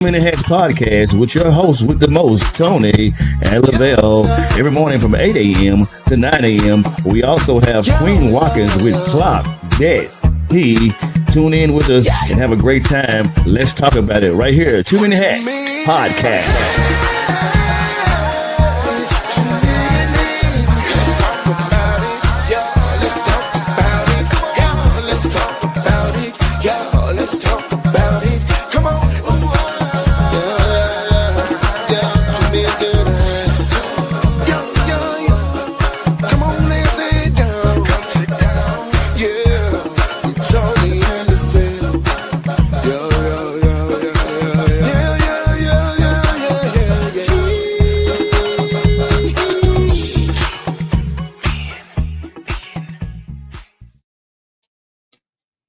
Many Hats podcast with your host with the most, Tony and Lavelle, every morning from 8 a.m. to 9 a.m. We also have Queen Watkins with Clock That He. Tune in with us and have a great time. Let's talk about it right here. Too Many Hats podcast.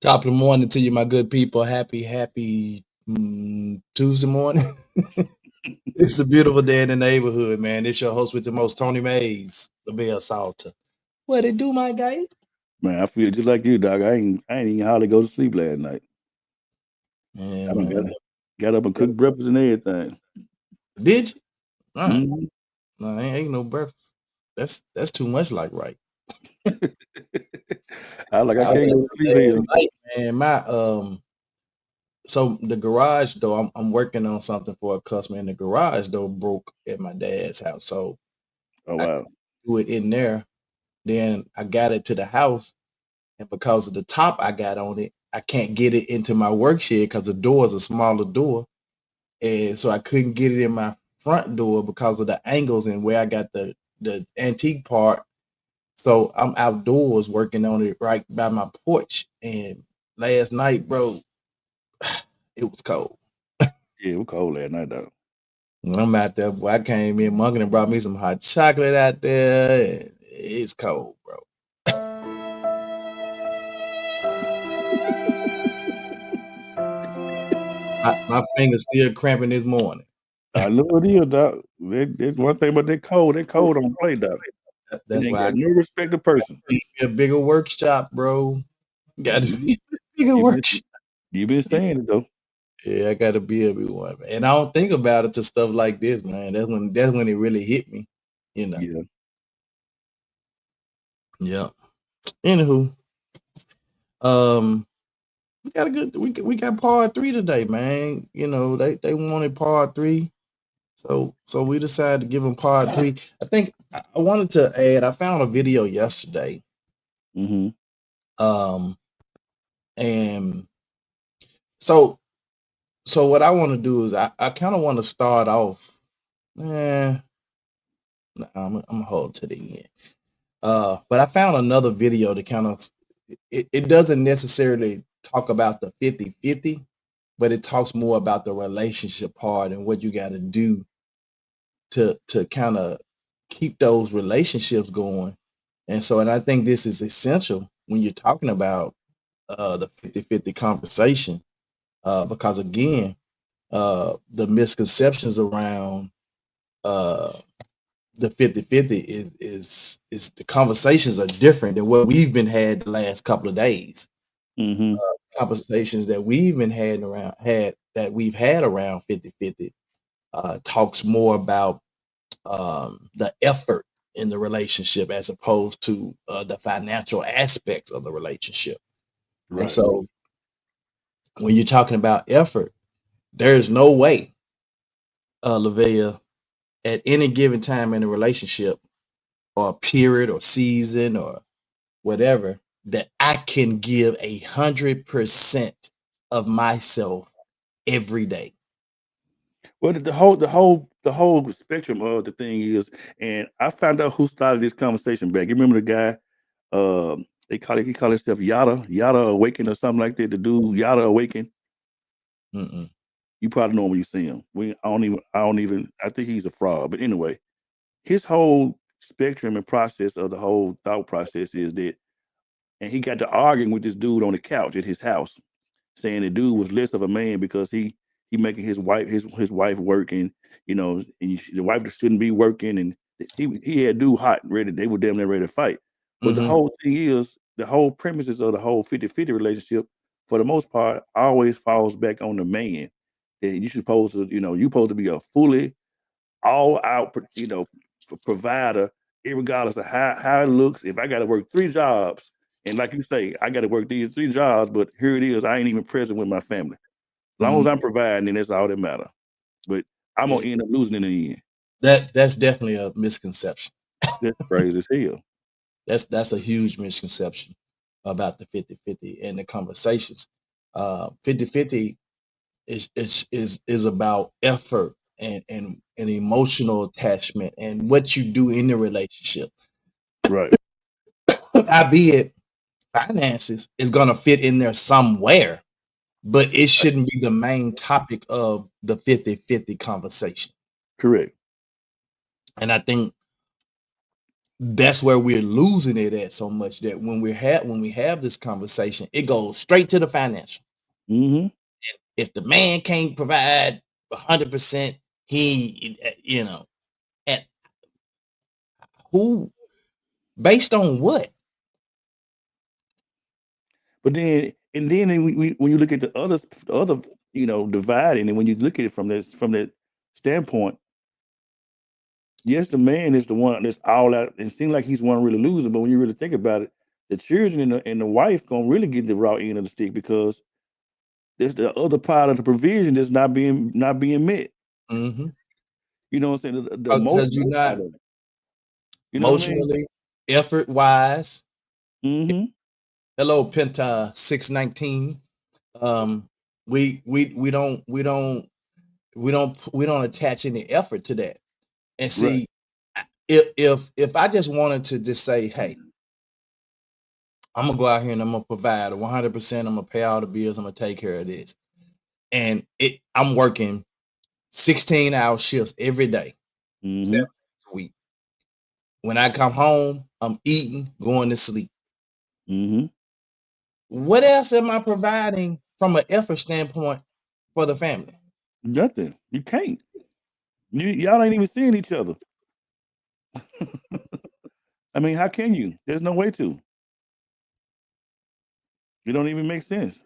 Top of the morning to you, my good people. Happy Tuesday morning. It's a beautiful day in the neighborhood, man. It's your host with the most, Tony Mays, the Bell Salter. What it do, my guy? Man, I feel just like you, dog. I ain't even hardly go to sleep last night. Yeah, I done man. got up and cooked breakfast and everything. Did you? hmm No, ain't no breakfast. That's too much like right. I I was can't at go to sleep last here. night, man. So the garage door, I'm working on something for a customer, and the garage door broke at my dad's house. So Oh I wow. do it in there. Then I got it to the house. And because of the top I got on it, I can't get it into my work shed because the door is a smaller door. And so I couldn't get it in my front door because of the angles and where I got the antique part. So I'm outdoors working on it right by my porch. And last night, bro, it was cold. Yeah, it was cold last night, dog. I'm out there, boy. I came in, Munkin and brought me some hot chocolate out there. And it's cold, bro. My fingers still cramping this morning. I know it is, dog. That's one thing about that cold. That cold don't play, dog. It That's ain't why I got no respect of person. need me a bigger workshop, bro. Got to You be a bigger you been workshop. you been saying it though. Yeah, I got to be everyone, man. And I don't think about it to stuff like this, man. That's when it really hit me, you know. Yeah. Yeah. Anywho, um, we got a good we got part three today, man. You know they wanted part three, so we decided to give them part three. I think I wanted to add. I found a video yesterday, hmm um, and so so what I want to do is I kind of want to start off. Eh, nah, I'm gonna hold to the end. But I found another video that kind of it doesn't necessarily talk about the 50-50, but it talks more about the relationship part and what you got to do to kind of keep those relationships going. And I think this is essential when you're talking about the 50-50 conversation, because again, the misconceptions around uh, the 50-50 is the conversations are different than what we've been had the last couple of days. hmm Conversations that we've been we've had around 50-50 talks more about the effort in the relationship as opposed to the financial aspects of the relationship. And Right. so when you're talking about effort, there's no way, Lavelle, at any given time in a relationship or period or season or whatever, that I can give 100% of myself every day. Well, the whole spectrum of the thing is, and I found out who started this conversation back. You remember the guy? He called himself Yada Awaken or something like that. The dude Yada Awaken. Mm-mm. You probably know him when you see him. I don't even. I think he's a fraud. But anyway, his whole spectrum and process of the whole thought process is that, and he got to arguing with this dude on the couch at his house, saying the dude was less of a man because he making his wife working, the wife shouldn't be working, and he had dude hot and ready. They were damn near ready to fight. But the Mm-hmm. whole thing is the whole premises of the whole 50-50 relationship, for the most part, always falls back on the man. that you supposed to, you supposed to be a fully all out, provider, regardless of how it looks. If I got to work 3 jobs, and like you say, I got to work these 3 jobs, but here it is, I ain't even present with my family. As long as I'm providing, then that's all that matters. But I'm gonna end up losing in the end. That's definitely a misconception. That's crazy as hell. That's a huge misconception about the 50-50 and the conversations. 50-50 is about effort and emotional attachment and what you do in the relationship. Right. Albeit finances is gonna fit in there somewhere, but it shouldn't be the main topic of the 50-50 conversation. Correct. And I think that's where we're losing it at so much that when we have this conversation, it goes straight to the financial. Mm-hmm. If the man can't provide 100%, he, and who, based on what? But then, when you look at the other, dividing, and when you look at it from that standpoint, yes, the man is the one that's all out. It seems like he's one really losing, but when you really think about it, the children and the wife gonna really get the raw end of the stick because there's the other part of the provision that's not being met. Mm-hmm. You know what I'm saying? The Because emotional you're not part of it. You know what I mean? emotionally, effort wise. Mm-hmm. Hello, Penta 619. We don't attach any effort to that. And Right. see, if I just wanted to just say, hey, I'm gonna go out here and I'm gonna provide 100%. I'm gonna pay all the bills. I'm gonna take care of this, and I'm working 16-hour shifts every day, Mm-hmm. 7 days a week. When I come home, I'm eating, going to sleep. Mm-hmm. What else am I providing from an effort standpoint for the family? Nothing. You can't. Y'all ain't even seeing each other. I mean, how can you? There's no way to. It don't even make sense.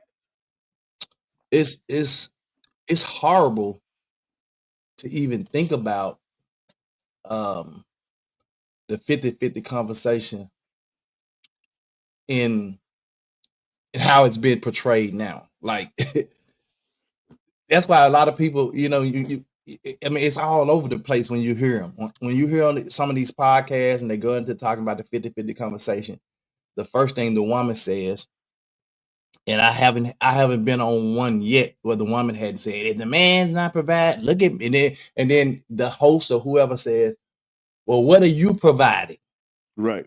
It's horrible to even think about um, the 50-50 conversation in how it's been portrayed now. Like that's why a lot of people, I mean, it's all over the place when you hear them. When you hear on some of these podcasts and they go into talking about the 50-50 conversation, the first thing the woman says, and I haven't been on one yet where the woman hadn't said, if the man's not provide, look at me. And then the host or whoever says, well, what are you providing? Right.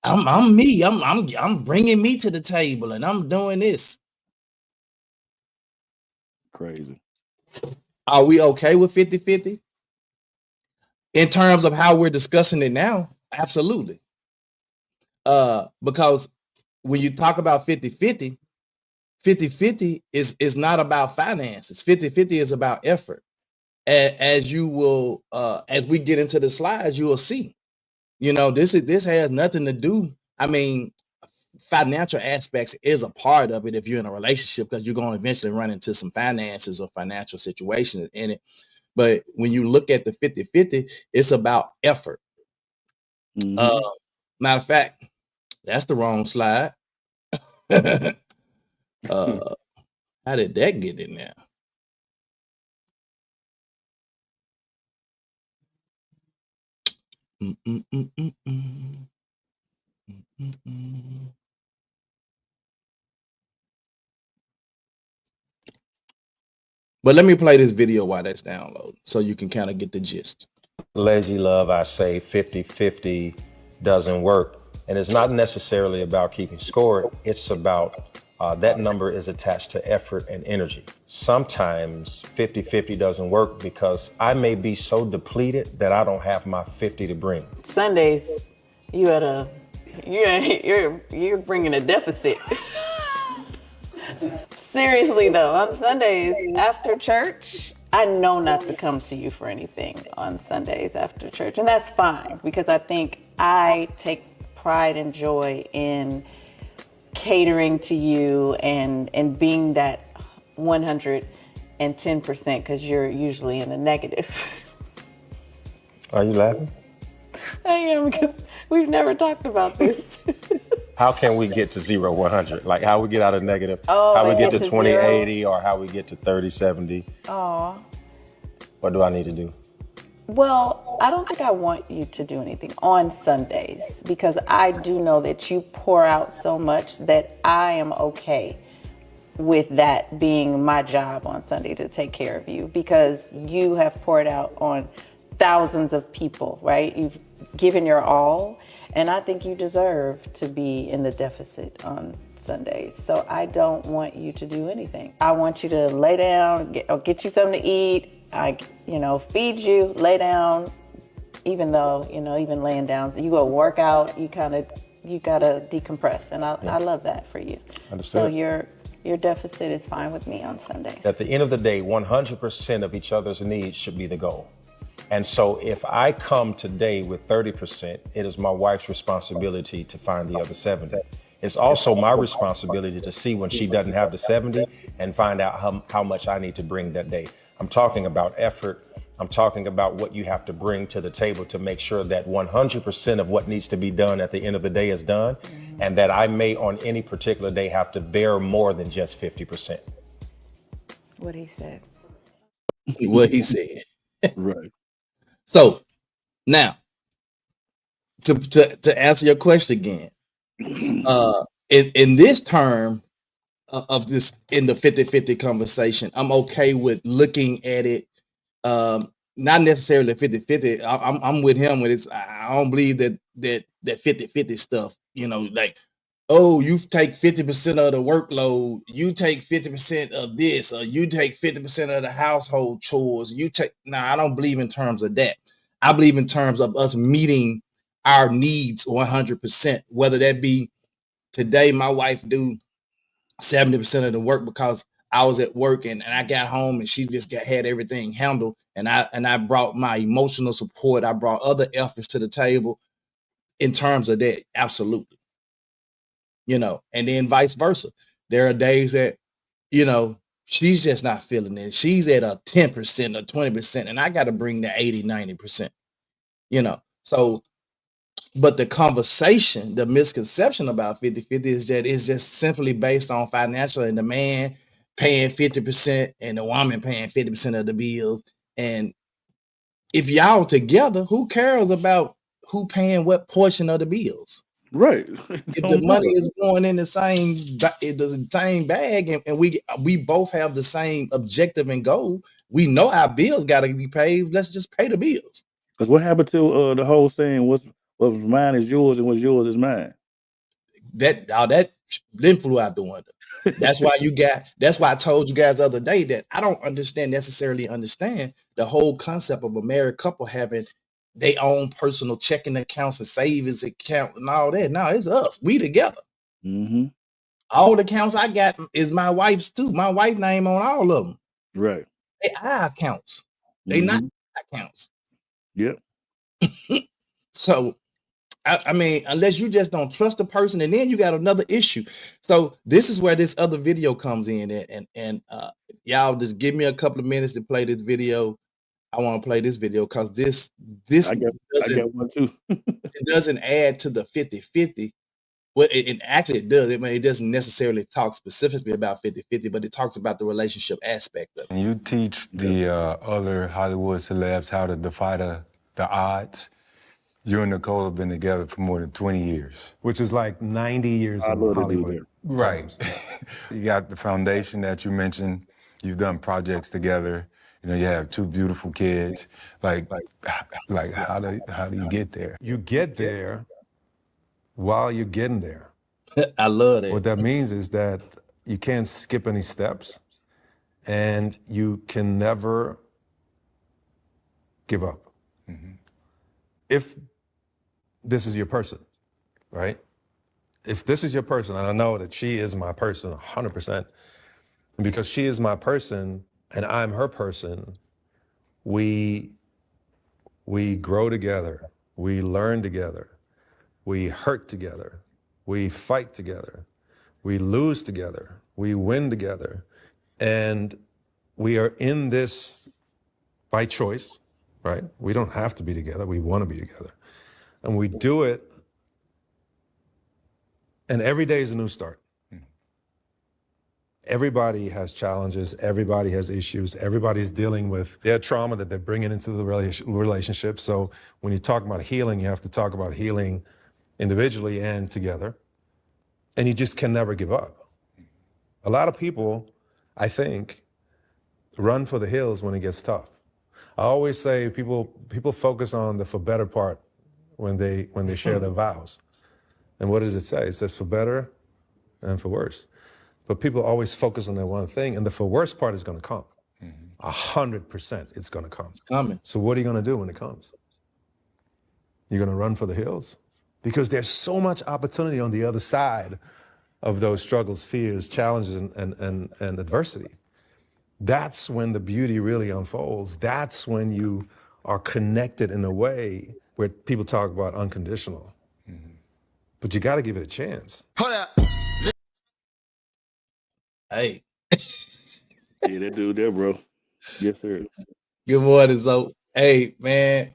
I'm me. I'm bringing me to the table and I'm doing this. Crazy. Are we okay with 50-50? In terms of how we're discussing it now, absolutely. Because when you talk about 50-50, 50-50 is not about finances. 50-50 is about effort. As you will, as we get into the slides, you will see. This has nothing to do. I mean, financial aspects is a part of it if you're in a relationship because you're going to eventually run into some finances or financial situations in it. But when you look at the 50-50, it's about effort. Mm-hmm. Matter of fact, that's the wrong slide. How did that get in there? But let me play this video while that's downloading so you can kind of get the gist. Lazy love, I say 50-50 doesn't work. And it's not necessarily about keeping score. It's about that number is attached to effort and energy. Sometimes 50-50 doesn't work because I may be so depleted that I don't have my 50 to bring. Sundays, you're bringing a deficit. Seriously though, on Sundays after church, I know not to come to you for anything on Sundays after church, and that's fine because I think I take pride and joy in catering to you and being that 100 and 10% because you're usually in the negative. Are you laughing? I am, because we've never talked about this. How can we get to 0, 100? Like how we get out of negative, Oh, how we and get get to to 20, zero? 80, or how we get to 30, 70. Oh. What do I need to do? Well, I don't think I want you to do anything on Sundays because I do know that you pour out so much that I am okay with that being my job on Sunday to take care of you, because you have poured out on thousands of people, right? You've given your all, and I think you deserve to be in the deficit on Sundays. So I don't want you to do anything. I want you to lay down, get you something to eat. Feed you, lay down, even though, even laying down, you go work out, you gotta decompress. And I love that for you. Understood. So your deficit is fine with me on Sunday. At the end of the day, 100% of each other's needs should be the goal. And so if I come today with 30%, it is my wife's responsibility to find the other 70. It's also my responsibility to see when she doesn't have the 70 and find out how much I need to bring that day. I'm talking about effort. I'm talking about what you have to bring to the table to make sure that 100% of what needs to be done at the end of the day is done, and that I may on any particular day have to bear more than just 50%. What he said. What he said. Right. So now, to answer your question again, in this term of this, in the 50-50 conversation, I'm okay with looking at it, not necessarily 50-50. I'm with him with this. I don't believe that 50-50 stuff, like, oh, you take 50% of the workload, you take 50% of this, or you take 50% of the household chores. I don't believe in terms of that. I believe in terms of us meeting our needs 100%, whether that be today my wife do 70% of the work because I was at work and I got home and she just had everything handled, and I brought my emotional support, I brought other efforts to the table in terms of that. Absolutely. And then vice versa. There are days that, she's just not feeling it. She's at a 10% or 20%, and I got to bring the 80, 90%, So, but the conversation, the misconception about 50-50 is that it's just simply based on financial, and the man paying 50% and the woman paying 50% of the bills. And if y'all together, who cares about who paying what portion of the bills? Right. If the money is going in the same bag, and we both have the same objective and goal, we know our bills got to be paid. Let's just pay the bills. Because what happened to the whole saying, what's mine is yours and what's yours is mine? That then flew out the window. That's why I told you guys the other day that I don't necessarily understand the whole concept of a married couple having their own personal checking accounts and savings account and all that. No, it's us. We together. Mm-hmm. All the accounts I got is my wife's too. My wife's name on all of them. Right. They our accounts. They not accounts. Yep. So I mean, unless you just don't trust the person, and then you got another issue. So this is where this other video comes in, and y'all just give me a couple of minutes to play this video. I want to play this video because this I got one too. it doesn't add to the 50-50. Well, it actually it does. I mean, it doesn't necessarily talk specifically about 50-50, but it talks about the relationship aspect of it. And you teach the other Hollywood celebs how to defy the odds. You and Nicole have been together for more than 20 years. Which is like 90 years I in love to do Hollywood. that. Right. You got the foundation that you mentioned. You've done projects together. You have 2 beautiful kids. Like how do you get there? You get there while you're getting there. I love that. What that means is that you can't skip any steps, and you can never give up. If this is your person, right? If this is your person, and I know that she is my person 100%, and because she is my person and I'm her person, we grow together, we learn together, we hurt together, we fight together, we lose together, we win together. And we are in this by choice, right? We don't have to be together. We want to be together. And we do it, and every day is a new start. Everybody has challenges. Everybody has issues. Everybody's dealing with their trauma that they're bringing into the relationship. So when you talk about healing, you have to talk about healing individually and together. And you just can never give up. A lot of people, I think, run for the hills when it gets tough. I always say people focus on the for better part when they share their vows. And what does it say? It says for better and for worse. But people always focus on that one thing, and the for worse part is going to come. 100% it's going to come. It's coming. So what are you going to do when it comes? You're going to run for the hills? Because there's so much opportunity on the other side of those struggles, fears, challenges, and adversity. That's when the beauty really unfolds. That's when you are connected in a way where people talk about unconditional. But you got to give it a chance. Hold up. Hey, Yeah, that dude there, bro. Yes, sir. good morning, Zoe. Hey, man,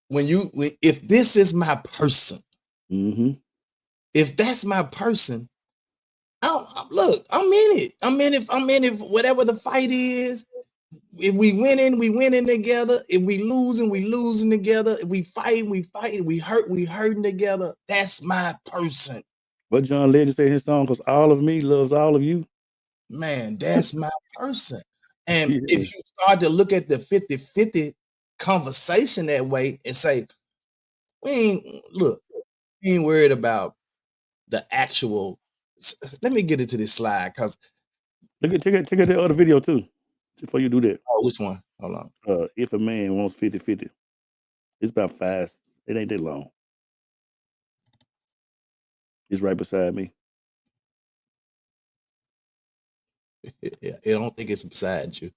if this is my person, Mm-hmm. if that's my person, look, I'm in it. I'm in it. Whatever the fight is. If we winning together. If we losing together. If we fighting, we hurting together. That's my person. What John Legend said in his song, because all of me loves all of you. Man, that's my person. And Yeah. if you start to look at the 50-50 conversation that way and say, we ain't worried about the actual. Let me get into this slide because Check out the other video too, before you do that. which one? Hold on. If a man wants 50-50, it's about 5. It ain't that long. It's right beside me. I don't think it's beside you.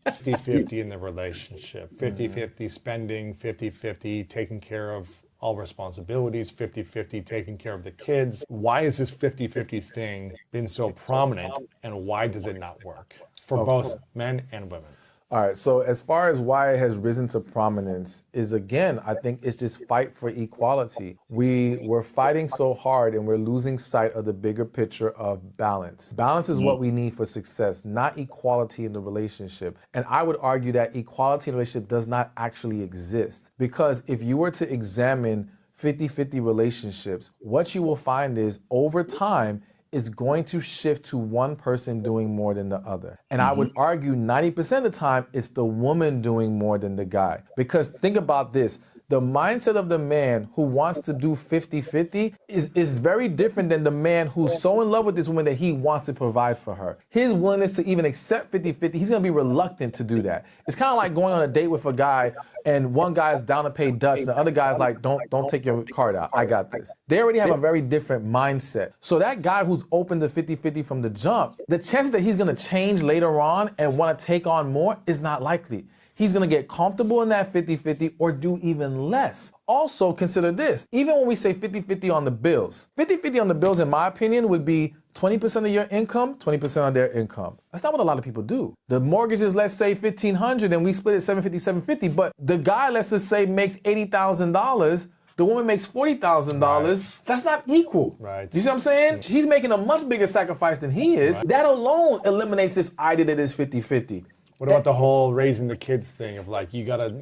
50-50 in the relationship, 50-50 spending, 50-50 taking care of all responsibilities, 50-50 taking care of the kids. Why is this 50-50 thing been so prominent, and why does it not work for both men and women? All right, so as far as why it has risen to prominence is, again, I think it's just fight for equality. We're fighting so hard and we're losing sight of the bigger picture of balance. Balance is what we need for success, not equality in the relationship. And I would argue that equality in the relationship does not actually exist. Because if you were to examine 50-50 relationships, what you will find is over time, it's going to shift to one person doing more than the other. And I would argue 90% of the time, it's the woman doing more than the guy. Because think about this. The mindset of the man who wants to do 50-50 is very different than the man who's so in love with this woman that he wants to provide for her. His willingness to even accept 50-50, he's gonna be reluctant to do that. It's kind of like going on a date with a guy and one guy's down to pay Dutch and the other guy's like, don't take your card out, I got this. They already have a very different mindset. So that guy who's open to 50-50 from the jump, the chances that he's gonna change later on and wanna take on more is not likely. He's gonna get comfortable in that 50-50 or do even less. Also consider this, even when we say 50-50 on the bills, 50-50 on the bills in my opinion would be 20% of your income, 20% of their income. That's not what a lot of people do. The mortgage is, let's say, $1,500 and we split it $750, but the guy, let's just say, makes $80,000, the woman makes $40,000, right. That's not equal. Right. You see what I'm saying? She's making a much bigger sacrifice than he is. Right. That alone eliminates this idea that it's 50-50. What about the whole raising the kids thing of like, you gotta,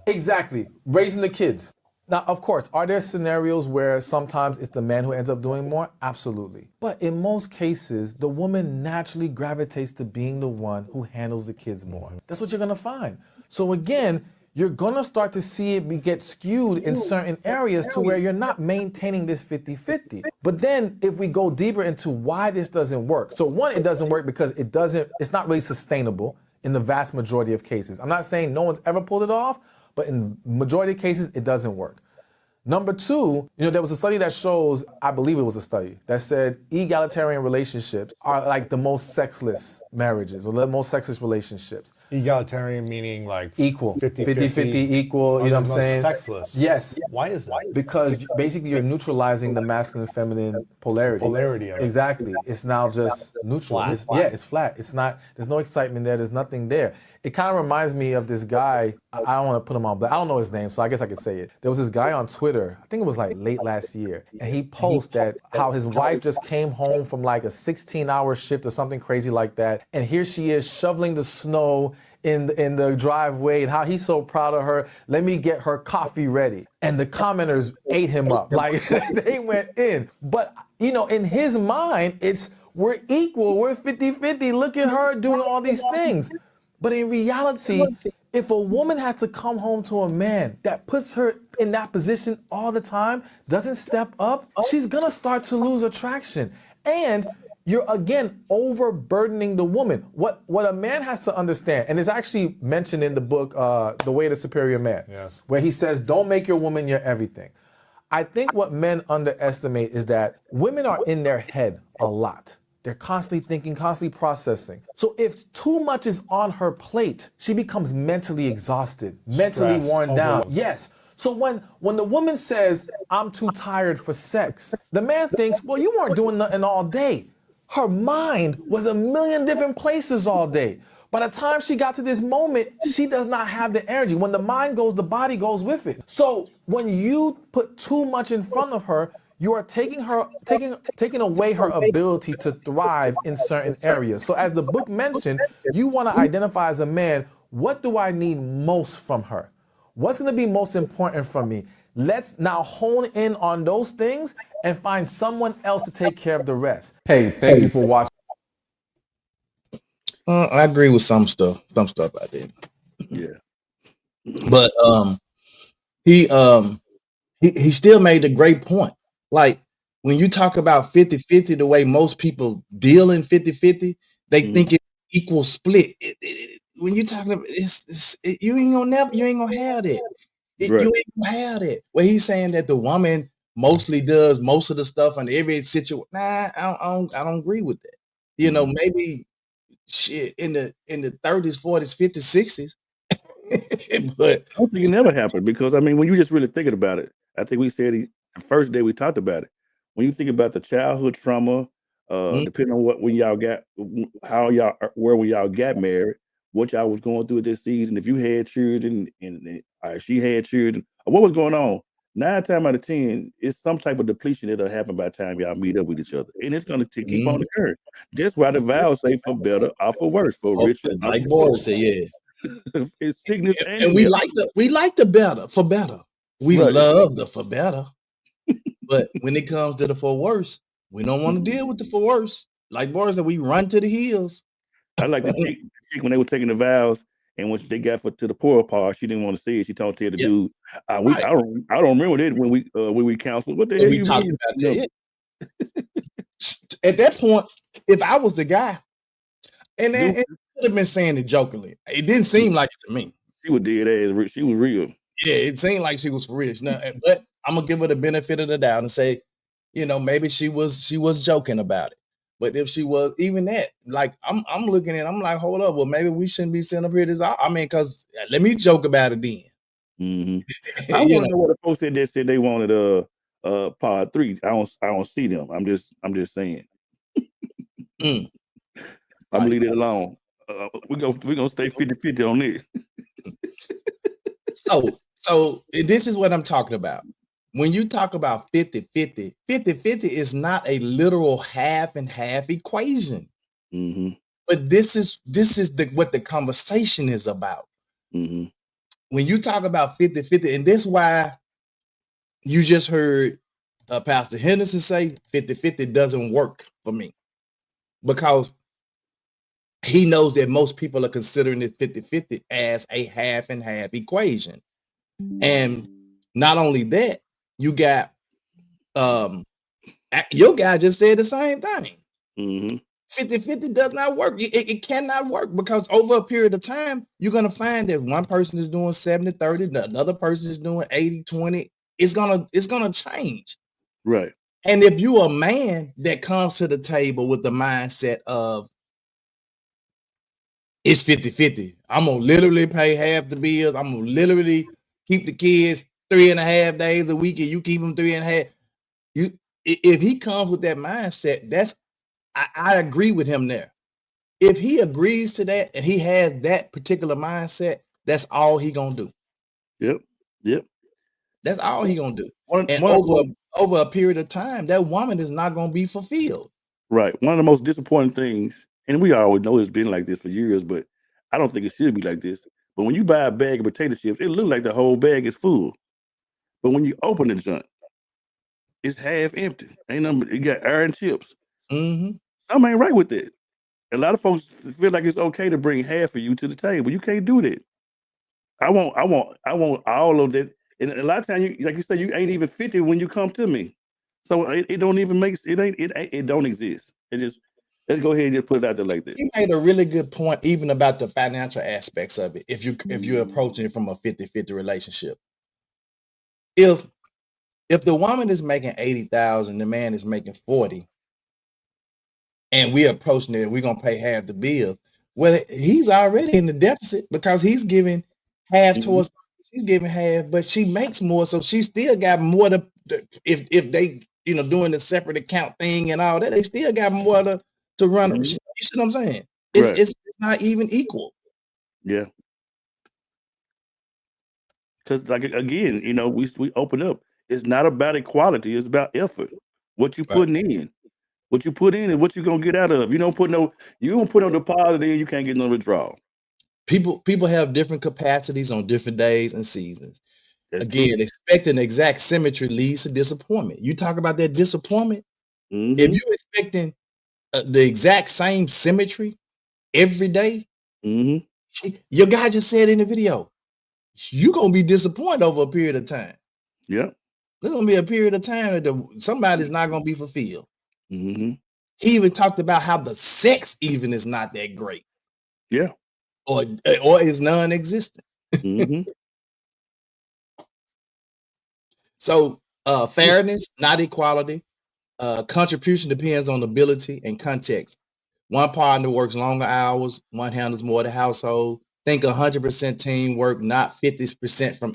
Exactly, raising the kids. Now, of course, are there scenarios where sometimes it's the man who ends up doing more? Absolutely. But in most cases, the woman naturally gravitates to being the one who handles the kids more. That's what you're gonna find. So again, you're gonna start to see it get skewed in certain areas to where you're not maintaining this 50-50. But then if we go deeper into why this doesn't work. So one, it doesn't work because it's not really sustainable in the vast majority of cases. I'm not saying no one's ever pulled it off, but in majority of cases, it doesn't work. Number two, there was a study that shows, I believe it was a study, that said egalitarian relationships are like the most sexless marriages or the most sexless relationships. Egalitarian meaning like Equal, 50-50, 50 equal, you know what I'm saying? Sexless. Yes. Why is that? Because basically you're neutralizing the masculine feminine polarity. Polarity of it. Exactly. It's now just neutral. Flat. It's flat. It's not, there's no excitement there. There's nothing there. It kind of reminds me of this guy. I don't want to put him on black. I don't know his name, so I guess I could say it. There was this guy on Twitter, I think it was like late last year, and he posted that how his wife just came home from like a 16-hour shift or something crazy like that, and here she is shoveling the snow in the driveway, and how he's so proud of her. Let me get her coffee ready. And the commenters ate him up. Like, they went in. But, you know, in his mind, it's, we're equal, we're 50-50. Look at her doing all these things. But in reality, if a woman has to come home to a man that puts her in that position all the time, doesn't step up, she's gonna start to lose attraction. And you're again overburdening the woman. What a man has to understand, and it's actually mentioned in the book, The Way of the Superior Man, Yes. where he says, don't make your woman your everything. I think what men underestimate is that women are in their head a lot. They're constantly thinking, constantly processing. So if too much is on her plate, she becomes mentally exhausted, mentally Stress, worn down. overload. Yes. So when the woman says, I'm too tired for sex, the man thinks, well, you weren't doing nothing all day. Her mind was a million different places all day. By the time she got to this moment, she does not have the energy. When the mind goes, the body goes with it. So when you put too much in front of her, you are taking away her ability to thrive in certain areas. So as the book mentioned, you want to identify as a man, what do I need most from her? What's going to be most important from me? Let's now hone in on those things and find someone else to take care of the rest. Hey, thank you for watching. I agree with some stuff I did. Yeah. But he still made a great point. Like when you talk about 50-50, the way most people deal in 50-50, they think it's equal split. When you're talking about you ain't gonna have that. Right. You ain't gonna have that. Well, he's saying that the woman mostly does most of the stuff in every situation. Nah, I don't agree with that. You know, maybe shit in the 30s, 40s, 50s, 60s. But I don't think it never happened because I mean, when you just really thinking about it, I think we said the first day we talked about it. When you think about the childhood trauma, depending on when y'all got, where y'all got married, what y'all was going through at this season, if you had children and she had children, or what was going on. 9 times out of 10, it's some type of depletion that'll happen by the time y'all meet up with each other, and it's gonna keep on occurring. That's why the vows say for better or for worse, for richer, or like for Boris poor. said, yeah. It's sickness and And we health. like the better for better. We Right. love the for better. But when it comes to the for worse, we don't want to deal with the for worse. Like Boris said, we run to the hills. I like the chick when they were taking the vows, and when they got to the poor part, she didn't want to see it. She told the Yeah, dude, I right. don't remember that when we counseled. What the And hell we you talked mean? about No. that. Yeah. At that point, if I was the guy, and Dude, it could have been saying it jokingly, it didn't seem like it to me. she was dead ass. She was real. Yeah, it seemed like she was for real. Now, but I'm gonna give her the benefit of the doubt and say, you know, maybe she was joking about it. But if she was even that, like I'm looking at, I'm like, hold up, well, maybe we shouldn't be sitting up here this. I mean, because let me joke about it then. I You want know, to know what the folks said. They said they wanted part 3. I don't see them. I'm just saying. mm, I'm right. leave it alone. We gonna stay 50-50 on this. So this is what I'm talking about. When you talk about 50-50, 50-50 is not a literal half and half equation. But this is what the conversation is about. When you talk about 50-50, and this is why you just heard Pastor Henderson say 50-50 doesn't work for me, because he knows that most people are considering it 50-50 as a half and half equation. And not only that, you got your guy just said the same thing. 50-50 does not work. It cannot work, because over a period of time, you're going to find that one person is doing 70-30, another person is doing 80-20. It's gonna change. Right. And if you're a man that comes to the table with the mindset of it's 50-50. I'm gonna literally pay half the bills. I'm gonna literally keep the kids 3.5 days a week, and you keep them 3.5. If he comes with that mindset, I agree with him there. If he agrees to that and he has that particular mindset, that's all he gonna do. Yep. That's all he gonna do. One, And one, over a period of time, that woman is not gonna be fulfilled. right. One of the most disappointing things, and we always know it's been like this for years, but I don't think it should be like this. But when you buy a bag of potato chips, it looks like the whole bag is full. But when you open the junk, it's half empty. Ain't nothing. You got iron chips. Mm-hmm. Something ain't right with it. A lot of folks feel like it's okay to bring half of you to the table. You can't do that. I want all of that. And a lot of times, you, like you said, you ain't even 50 when you come to me. So it don't even make it don't exist. It just let's go ahead and just put it out there like that. He made a really good point, even about the financial aspects of it. If you're approaching it from a 50-50 relationship, if the woman is making 80,000, the man is making 40, and we're approaching it, we're gonna pay half the bill. Well, he's already in the deficit because he's giving half towards. She's giving half, but she makes more, so she still got more to. If they doing the separate account thing and all that, they still got more to run. You see what I'm saying? Right. It's not even equal. Yeah. Because like again, we open up. It's not about equality. It's about effort. What you Right. putting in. What you put in and what you gonna get out of. You don't put no deposit in, you can't get no withdrawal. People have different capacities on different days and seasons. That's Again, true. expecting exact symmetry leads to disappointment. You talk about that disappointment. If Mm-hmm. you're expecting the exact same symmetry every day, your guy just said in the video, you're gonna be disappointed over a period of time. Yeah. There's gonna be a period of time that somebody's not gonna be fulfilled. Mm-hmm. He even talked about how the sex even is not that great, Yeah. or is non-existent. Mm-hmm. So fairness, not equality. Contribution depends on ability and context. One partner works longer hours, one handles more of the household. Think 100% teamwork, not 50% from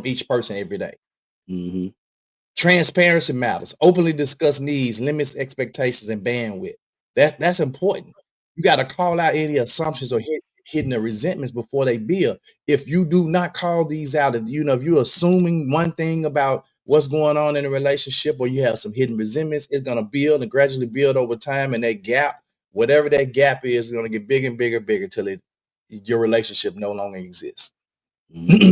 each person every day. Mm-hmm. Transparency matters. Openly discuss needs, limits expectations, and bandwidth. That's important. You got to call out any assumptions or hidden the resentments before they build. If you do not call these out, if you're assuming one thing about what's going on in a relationship, or you have some hidden resentments, it's going to build and gradually build over time, and that gap, whatever that gap is going to get bigger and bigger and bigger till your relationship no longer exists. Mm-hmm.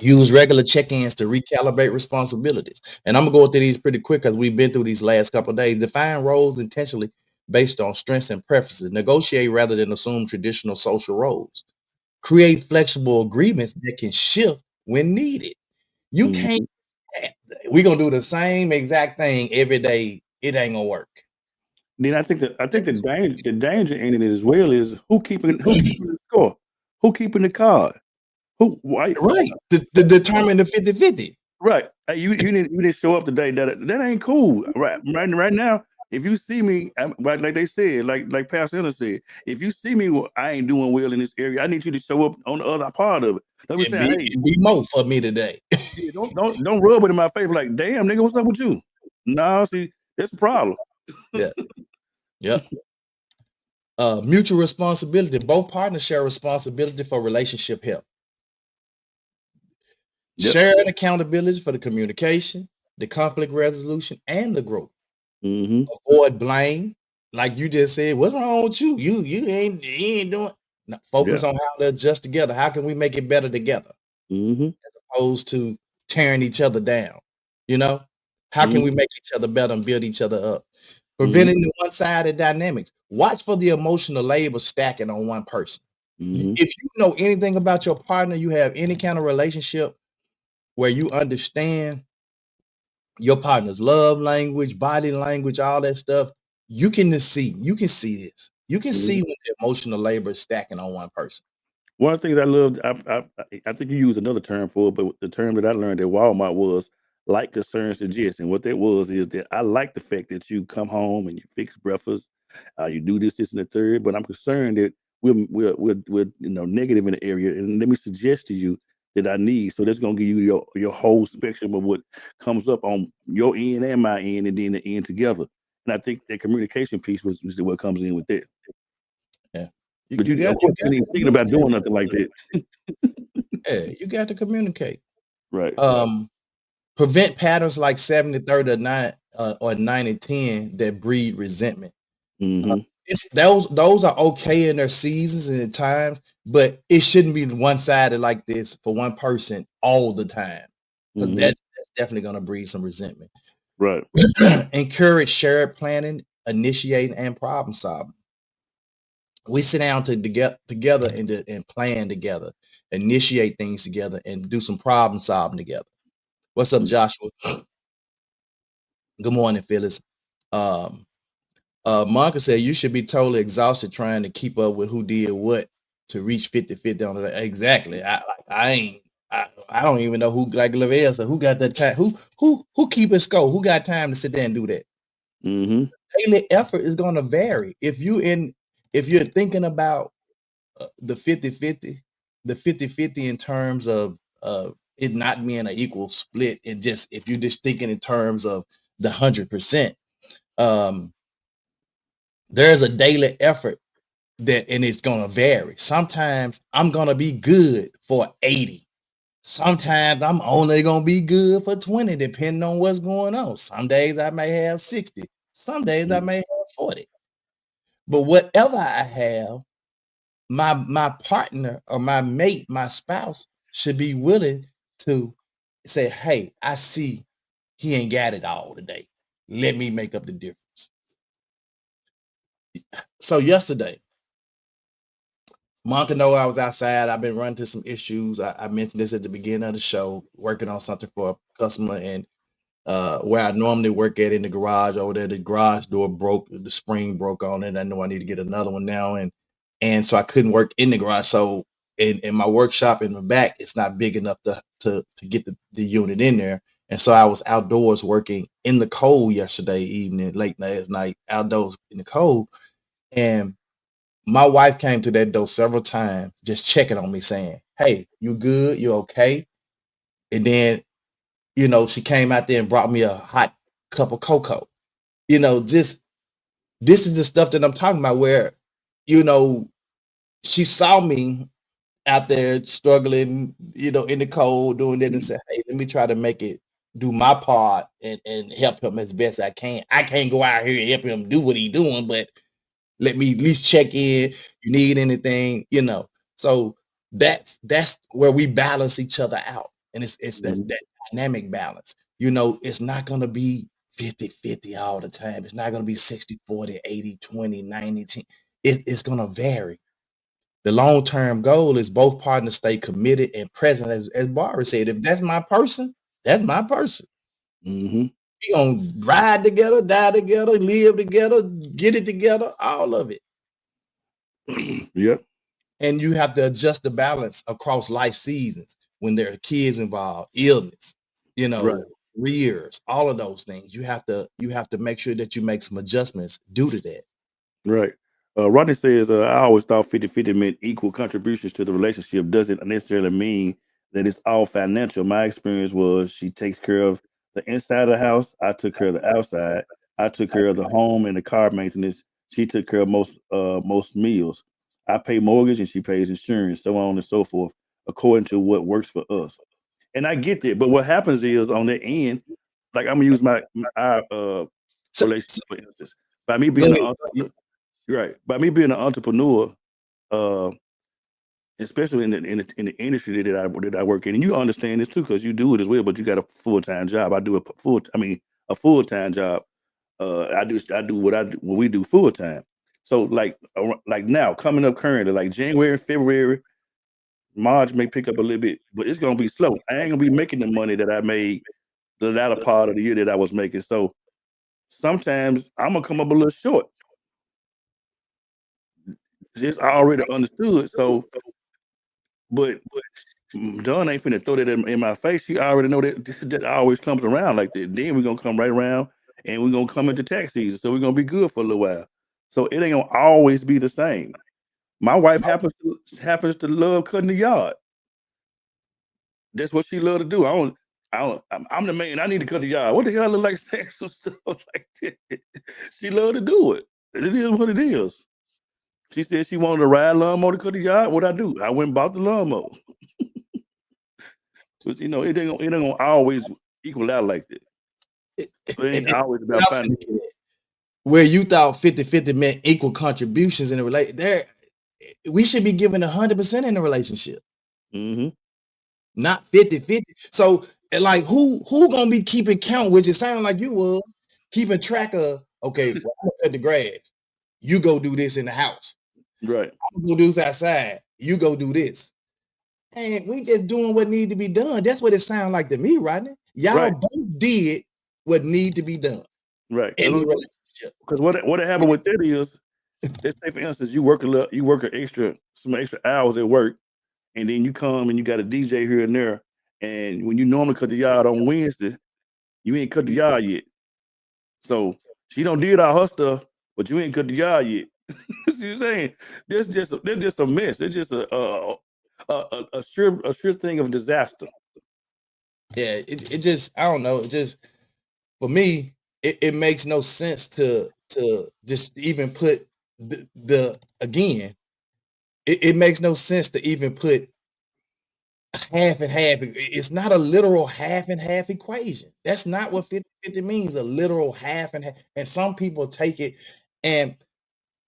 Use regular check-ins to recalibrate responsibilities. And I'm gonna go through these pretty quick because we've been through these last couple of days. Define roles intentionally based on strengths and preferences. Negotiate rather than assume traditional social roles. Create flexible agreements that can shift when needed. You can't. We're gonna do the same exact thing every day. It ain't gonna work. Then I think the danger in it as well is who keeping the score, who keeping the card, why Right. To determine the 50-50. right. You didn't show up today. That ain't cool. Right now. If you see me, like they said, like Pastor Ella said, if you see me, I ain't doing well in this area. I need you to show up on the other part of it. Don't be saying, hey, Be more for me today. yeah, don't rub it in my face like, damn, nigga, what's up with you? No, see, that's the problem. Yeah. Yep. Mutual responsibility. Both partners share responsibility for relationship health. Yep. Shared accountability for the communication, the conflict resolution, and the growth. Avoid blame. Like you just said, what's wrong with you? You ain't doing. No, focus on how to adjust together. How can we make it better together? As opposed to tearing each other down. How can we make each other better and build each other up? Preventing the one-sided dynamics. Watch for the emotional labor stacking on one person. If you know anything about your partner, you have any kind of relationship where you understand your partner's love language, body language, all that stuff, you can see this. You can see when the emotional labor is stacking on one person. One of the things I loved, I think you used another term for it, but the term that I learned at Walmart was like concern, suggestion. What that was is that I like the fact that you come home and you fix breakfast, You do this, and the third. But I'm concerned that we're negative in the area, and let me suggest to you that I need. So that's gonna give you your whole spectrum of what comes up on your end and my end, and then the end together. And I think that communication piece was what comes in with that. Yeah. But You of got course, you ain't to even thinking about communicate. doing nothing like that. Yeah, you got to communicate. Right. Prevent patterns like 70-30 or 90-10 that breed resentment. Mm-hmm. Those are okay in their seasons and at times, but it shouldn't be one-sided like this for one person all the time, because Mm-hmm. that's definitely going to breed some resentment. Right. Encourage shared planning, initiating, and problem solving. We sit down to get together and plan together, initiate things together, and do some problem solving together. What's up, Joshua? Good morning, Phyllis. Um, Monica said you should be totally exhausted trying to keep up with who did what to reach 50-50 on the exactly. I don't even know who, like Lavelle said, who got that time? Who keeping score? Who got time to sit there and do that? Mm-hmm. Daily effort is going to vary. If you're thinking about the 50-50, the 50-50 in terms of it not being an equal split, and just if you're just thinking in terms of the 100%, there's a daily effort and it's gonna vary. Sometimes I'm gonna be good for 80. Sometimes I'm only gonna be good for 20, depending on what's going on. Some days I may have 60, some days I may have 40. But whatever I have, my partner or my mate, my spouse, should be willing to say, hey, I see he ain't got it all today. Let me make up the difference. So yesterday, Monica know I was outside. I've been running into some issues. I mentioned this at the beginning of the show, working on something for a customer, and where I normally work at in the garage over there, the garage door broke, the spring broke on it. I know I need to get another one now, and so I couldn't work in the garage. So in my workshop in the back, it's not big enough to get the unit in there. And so I was outdoors working in the cold yesterday evening, late last night, outdoors in the cold. And my wife came to that door several times, just checking on me, saying, hey, you good? You okay? And then, she came out there and brought me a hot cup of cocoa. Just this is the stuff that I'm talking about, where, she saw me out there struggling, in the cold, doing it, and said, hey, let me try to do my part and help him as best I can. I can't go out here and help him do what he's doing, but let me at least check in. You need anything, So that's where we balance each other out. And it's that dynamic balance. It's not gonna be 50-50 all the time. It's not gonna be 60-40, 80-20, 90-10. It's gonna vary. The long-term goal is both partners stay committed and present, as Barbara said. If that's my person, that's my person. Mm-hmm. We gonna ride together, die together, live together, get it together, all of it. Yep. And you have to adjust the balance across life seasons when there are kids involved, illness, Right. careers, all of those things. You have to make sure that you make some adjustments due to that. Right. Rodney says, I always thought 50-50 meant equal contributions to the relationship. Doesn't necessarily mean that it's all financial. My experience was she takes care of the inside of the house. I took care of the outside. I took care of the home and the car maintenance. She took care of most meals. I pay mortgage and she pays insurance, so on and so forth, according to what works for us. And I get that. But what happens is on the end, like I'm gonna use our So, relationship for instance. By me go being an ahead. entrepreneur, right? By me being an entrepreneur, uh, especially in the industry that I work in, and you understand this too because you do it as well. But you got a full-time job. I do a full-time job. I do what we do full time. So like now coming up currently, like January, February, March may pick up a little bit, but it's gonna be slow. I ain't gonna be making the money that I made the latter part of the year that I was making. So sometimes I'm gonna come up a little short. Just I already understood. So, but John ain't finna throw that in my face. She already know that that always comes around like that. Then we're gonna come right around and we're gonna come into tax season. So we're gonna be good for a little while. So it ain't gonna always be the same. My wife happens to love cutting the yard. That's what she love to do. I'm the man. I need to cut the yard. What the hell I look like saying some stuff like that? She love to do it. It is what it is. She said she wanted to ride lawnmower to cut the yard. What I do? I went and bought the lawnmower. But it ain't gonna always equal out like that. It ain't always about finding. Where you thought 50-50 meant equal contributions in a relationship, there we should be giving 100% in the relationship, not 50-50. So, like, who gonna be keeping count? Which it sounded like you was keeping track of. Okay, well, I'm gonna cut the grass. You go do this in the house. Right. I'm gonna do this outside. You go do this. And we just doing what need to be done. That's what it sounds like to me, Rodney. Y'all both did what need to be done. Right. In the relationship. Because what happened with that is, let's say for instance, you work some extra hours at work, and then you come and you got a DJ here and there, and when you normally cut the yard on Wednesday, you ain't cut the yard yet. So she don't did all her stuff, but you ain't cut the yard yet. See what I'm saying? They're just a mess. They're just a sure thing of disaster. Yeah, it just, I don't know. It just, for me, it makes no sense to just even put the again. It makes no sense to even put half and half. It's not a literal half and half equation. That's not what 50-50 means, a literal half and half. And some people take it, and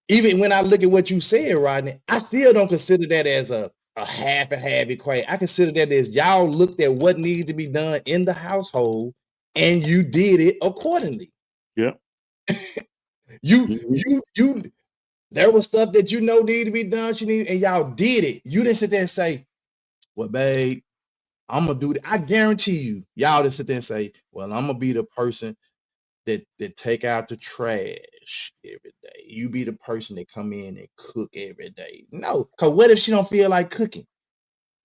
even when I look at what you said, Rodney, I still don't consider that as a half and half equation. I consider that as y'all looked at what needs to be done in the household and you did it accordingly. Yeah. You there was stuff that needed to be done, and y'all did it. You didn't sit there and say, well, babe, I'm gonna do that. I guarantee you, y'all didn't sit there and say, well, I'm gonna be the person that take out the trash every day. You be the person that come in and cook every day. No, because what if she don't feel like cooking?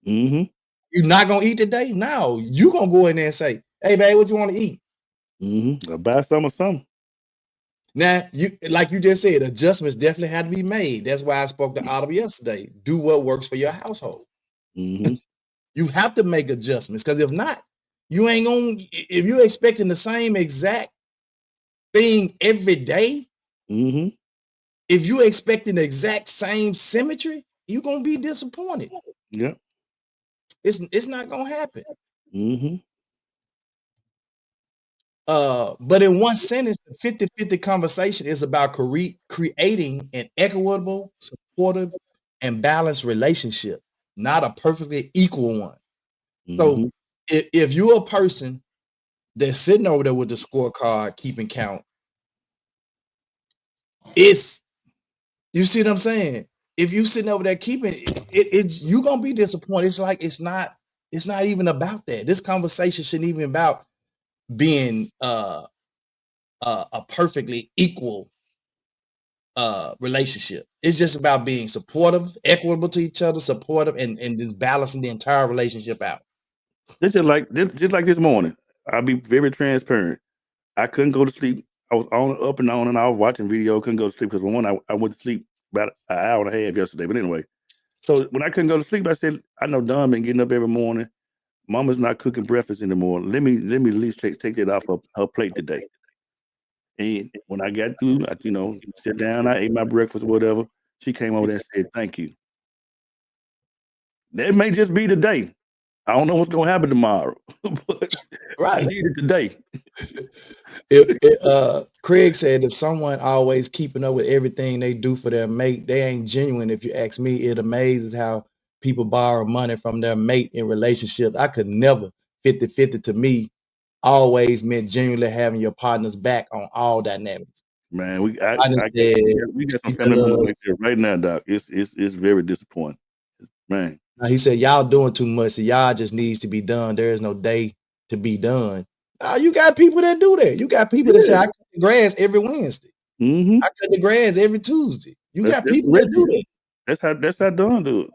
You're not gonna eat today? No, you gonna go in there and say, hey, babe, what you want to eat? I'll buy some or something. Now, like you just said, adjustments definitely had to be made. That's why I spoke to Autumn yesterday. Do what works for your household. You have to make adjustments, because if not, you ain't gonna. If you're expecting the same exact thing every day, if you're expecting the exact same symmetry, you're gonna be disappointed. Yeah. It's not gonna happen. But in one sentence, the 50-50 conversation is about creating an equitable, supportive, and balanced relationship, not a perfectly equal one. So if you're a person that's sitting over there with the scorecard keeping count, you see what I'm saying? If you sitting over there keeping it, you're gonna be disappointed. It's like it's not even about that. This conversation shouldn't even about being a perfectly equal relationship. It's just about being supportive, equitable to each other, supportive, and just balancing the entire relationship out. Just like this morning, I'll be very transparent. I couldn't go to sleep. I was up and on, and I was watching video. Couldn't go to sleep because I went to sleep about an hour and a half yesterday. But anyway, so when I couldn't go to sleep, I said, I know Dawn been getting up every morning. Mama's not cooking breakfast anymore. Let me at least take that off her plate today. And when I got through, I sat down, I ate my breakfast or whatever. She came over there and said, thank you. That may just be the day. I don't know what's gonna happen tomorrow, but I did it today. Craig said, if someone always keeping up with everything they do for their mate, they ain't genuine. If you ask me, it amazes how people borrow money from their mate in relationships. I could never. 50-50 to me always meant genuinely having your partner's back on all dynamics. Man, we got some family members like that right now, Doc. It's very disappointing, man. He said, y'all doing too much, so y'all just needs to be done. There is no day to be done. You got people that do that. You got people that say, I cut the grass every Wednesday. I cut the grass every Tuesday. Got people that do that. That's how Dawn do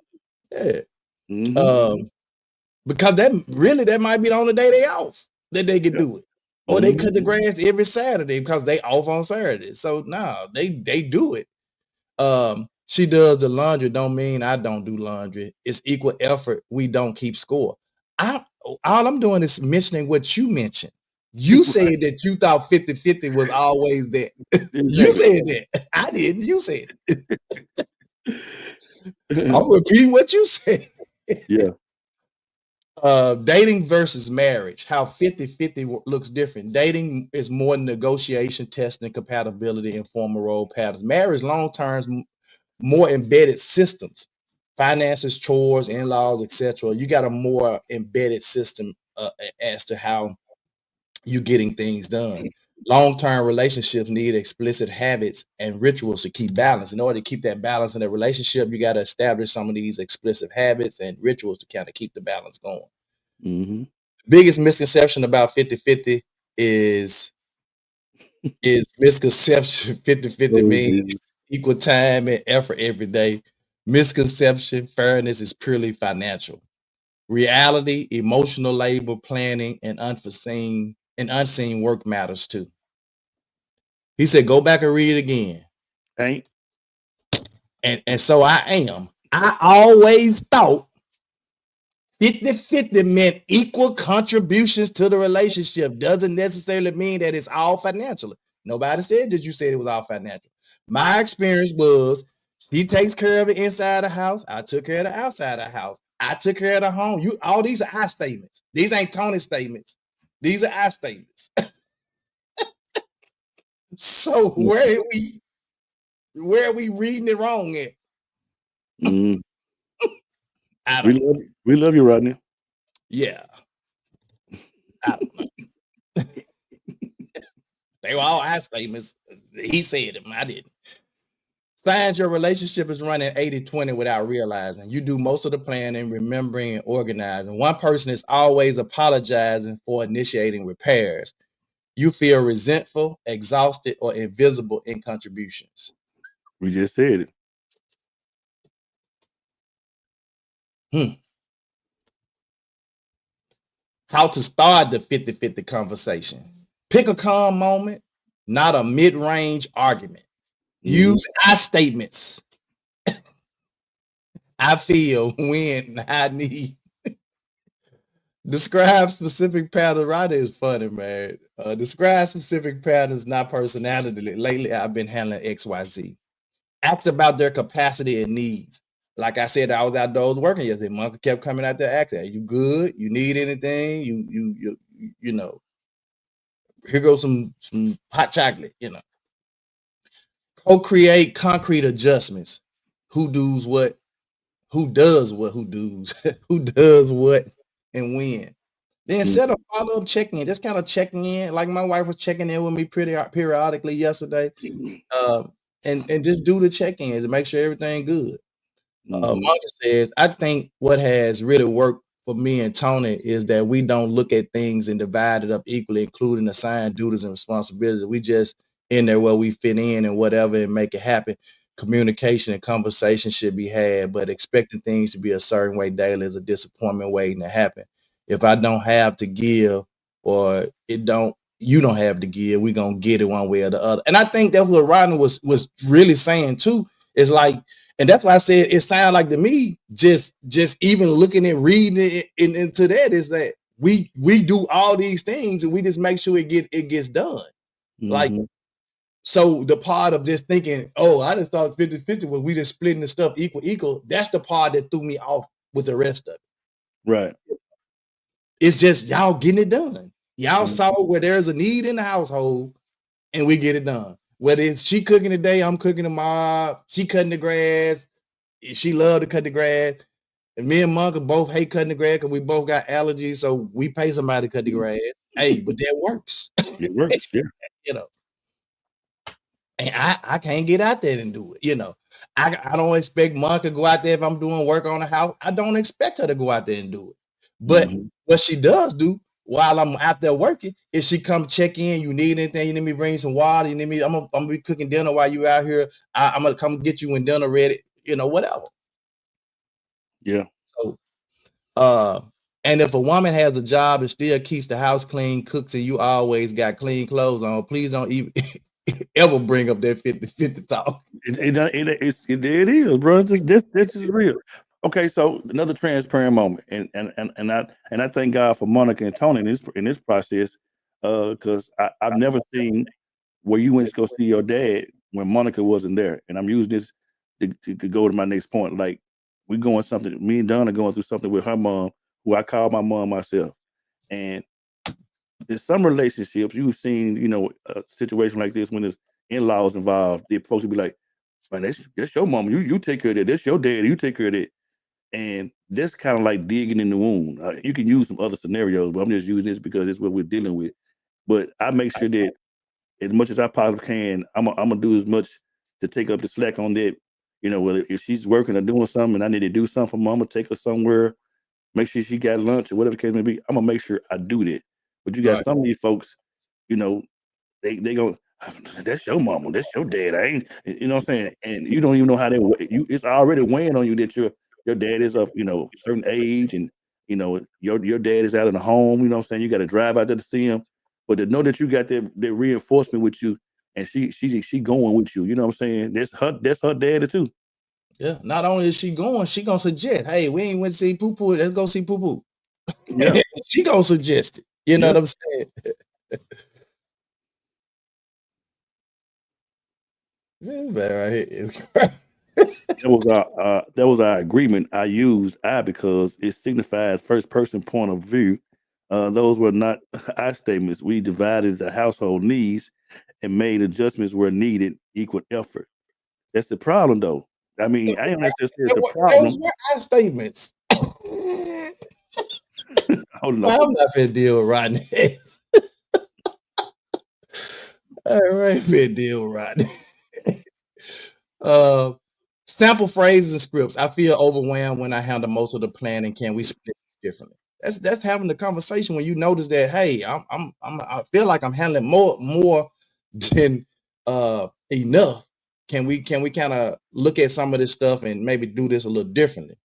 it. Yeah. Because that might be the only day they off that they can do it. Or they cut the grass every Saturday because they off on Saturday. So no, they do it. She does the laundry. Don't mean I don't do laundry. It's equal effort. We don't keep score. All I'm doing is mentioning what you mentioned. You said that you thought 50-50 was always there. You said that. I didn't. You said it. I'm repeating what you said. Yeah. Dating versus marriage, how 50-50 looks different. Dating is more negotiation, testing, compatibility, and formal role patterns. Marriage, long term, more embedded systems, finances, chores, in-laws, etc. You got a more embedded system as to how you're getting things done. Long-term relationships need explicit habits and rituals to keep balance. In order to keep that balance in a relationship, you got to establish some of these explicit habits and rituals to kind of keep the balance going. Mm-hmm. Biggest misconception about 50-50 is misconception. 50-50 means equal time and effort every day. Misconception, fairness is purely financial. Reality, emotional labor, planning, and unseen work matters too. He said, go back and read it again. Ain't. And so I am. I always thought 50-50 meant equal contributions to the relationship. Doesn't necessarily mean that it's all financial. Nobody said that you said it was all financial. My experience was he takes care of the inside of the house. I took care of the outside of the house. I took care of the home. All these are I statements. These ain't Tony statements. These are I statements. So where are we reading it wrong at? I don't know. We love you, Rodney. Yeah. I don't know. They were all I statements. He said them. I didn't. Signs your relationship is running 80-20 without realizing. You do most of the planning, remembering, and organizing. One person is always apologizing for initiating repairs. You feel resentful, exhausted, or invisible in contributions. We just said it. How to start the 50-50 conversation. Pick a calm moment, not a mid-range argument. Use I statements. I feel, when, I need. Describe specific patterns. Right, is funny, man. Describe specific patterns, not personality. Lately, I've been handling XYZ. Ask about their capacity and needs. Like I said, I was outdoors working yesterday. Monica kept coming out there asking, "Are you good? You need anything? You know, here goes some hot chocolate." Co-create concrete adjustments. Who does what? Who does what? Who does what and when? Then set a follow-up check-in. Just kind of checking in. Like my wife was checking in with me pretty periodically yesterday. And just do the check-ins and make sure everything good. Monica says, I think what has really worked for me and Tony is that we don't look at things and divide it up equally, including assigned duties and responsibilities. We just in there where we fit in and whatever and make it happen. Communication and conversation should be had, but expecting things to be a certain way daily is a disappointment waiting to happen. If I don't have to give, or you don't have to give, we're gonna get it one way or the other. And I think that's what Rodney was really saying too. Is like, and that's why I said it sounded like to me, just even looking at reading it into that, is that we do all these things and we just make sure it gets done. Like, so the part of just thinking, oh, I just thought 50-50 was we just splitting the stuff equal. That's the part that threw me off with the rest of it. Right. It's just y'all getting it done. Y'all saw where there's a need in the household and we get it done. Whether it's she cooking today, I'm cooking tomorrow, she cutting the grass, she loved to cut the grass. And me and Monka both hate cutting the grass because we both got allergies, so we pay somebody to cut the grass. Hey, but that works. It works, yeah. And I can't get out there and do it. I don't expect Monka to go out there if I'm doing work on the house. I don't expect her to go out there and do it. But what she does do while I'm out there working is she come check in. You need anything? You need me to bring some water? You need me? I'm gonna be cooking dinner while you out here. I'm gonna come get you when dinner ready. Whatever. Yeah. So And if a woman has a job and still keeps the house clean, cooks, and you always got clean clothes on, please don't even ever bring up that 50-50 talk. It is, bro. This is real. Okay, so another transparent moment, and I thank God for Monica and Tony in this process, because I've never seen where you went to go see your dad when Monica wasn't there, and I'm using this to go to my next point. Like we going something, me and Don are going through something with her mom, who I call my mom myself, and in some relationships you've seen, a situation like this when there's in-laws involved, the folks will be like, man, that's your mama. You take care of that. That's your dad. You take care of that. And that's kind of like digging in the wound. You can use some other scenarios, but I'm just using this because it's what we're dealing with. But I make sure that as much as I possibly can, I'm gonna do as much to take up the slack on that. Whether if she's working or doing something and I need to do something for mama, take her somewhere, make sure she got lunch or whatever the case may be. I'm gonna make sure I do that. But you got Right. some of these folks, you know, they go, that's your mama, that's your dad. I ain't, you know what I'm saying? And you don't even know how they it's already weighing on you that your dad is of certain age, and your dad is out of the home. You know what I'm saying? You got to drive out there to see him, but to know that you got that reinforcement with you, and she going with you. You know what I'm saying? That's her daddy too. Yeah. Not only is she gonna suggest, hey, we ain't went to see Poo Poo, let's go see Poo Poo. Yeah, She gonna suggest it. You know yeah. what I'm saying? This man right here is crazy. That was our agreement. I used I because it signifies first person point of view. Those were not our statements. We divided the household needs and made adjustments where needed, equal effort. That's the problem, though. I mean, I ain't necessarily say it's the Those problem. were our statements. Hold on. Man, I'm not finna deal with Rodney. All right, finna deal with Rodney. Sample phrases and scripts. I feel overwhelmed when I handle most of the planning. Can we split this differently? That's having the conversation when you notice that, hey, I feel like I'm handling more than enough. Can we kind of look at some of this stuff and maybe do this a little differently?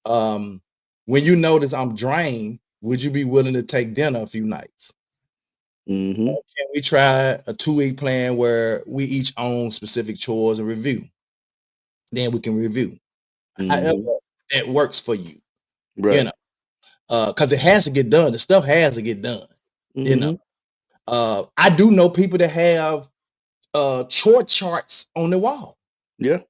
When you notice I'm drained, would you be willing to take dinner a few nights? Mm-hmm. Can we try a 2-week plan where we each own specific chores and review? Then we can review. However Mm-hmm. that works for you, Right. because it has to get done. The stuff has to get done. Mm-hmm. I do know people that have chore charts on the wall. Yeah.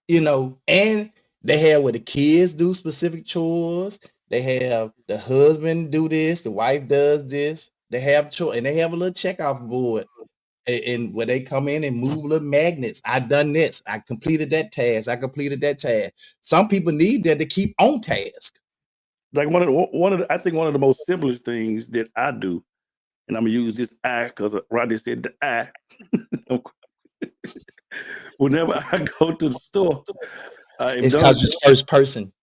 And they have where the kids do specific chores. They have the husband do this, the wife does this. They have chore, and they have a little checkoff board, and where they come in and move little magnets. I've done this. I completed that task. I completed that task. Some people need that to keep on task. Like I think one of the most simplest things that I do, and I'm gonna use this I because Rodney said the I. Whenever I go to the store, I am It's done. because it's first person.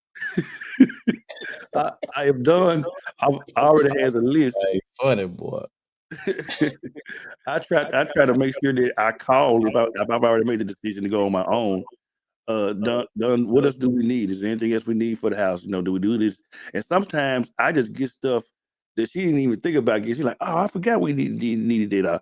I am done. I already has a list. Hey, funny boy. I try to make sure that I call if I've already made the decision to go on my own. Done. What else do we need? Is there anything else we need for the house? Do we do this? And sometimes I just get stuff that she didn't even think about. She's like, oh, I forgot we needed that.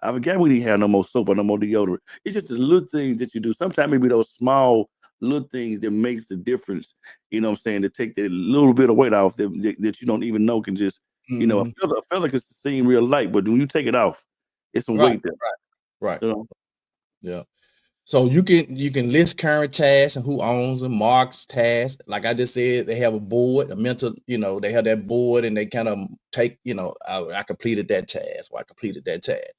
I forgot we didn't have no more soap or no more deodorant. It's just the little things that you do. Sometimes maybe those small little things that makes the difference. You know what I'm saying? To take that little bit of weight off that you don't even know can just, Mhm. a fella can seem real light, but when you take it off, it's some Right, weight there. right. You know? Yeah. So you can list current tasks and who owns them, marks tasks. Like I just said, they have a board, a mental, they have that board and they kind of take, I completed that task or I completed that task.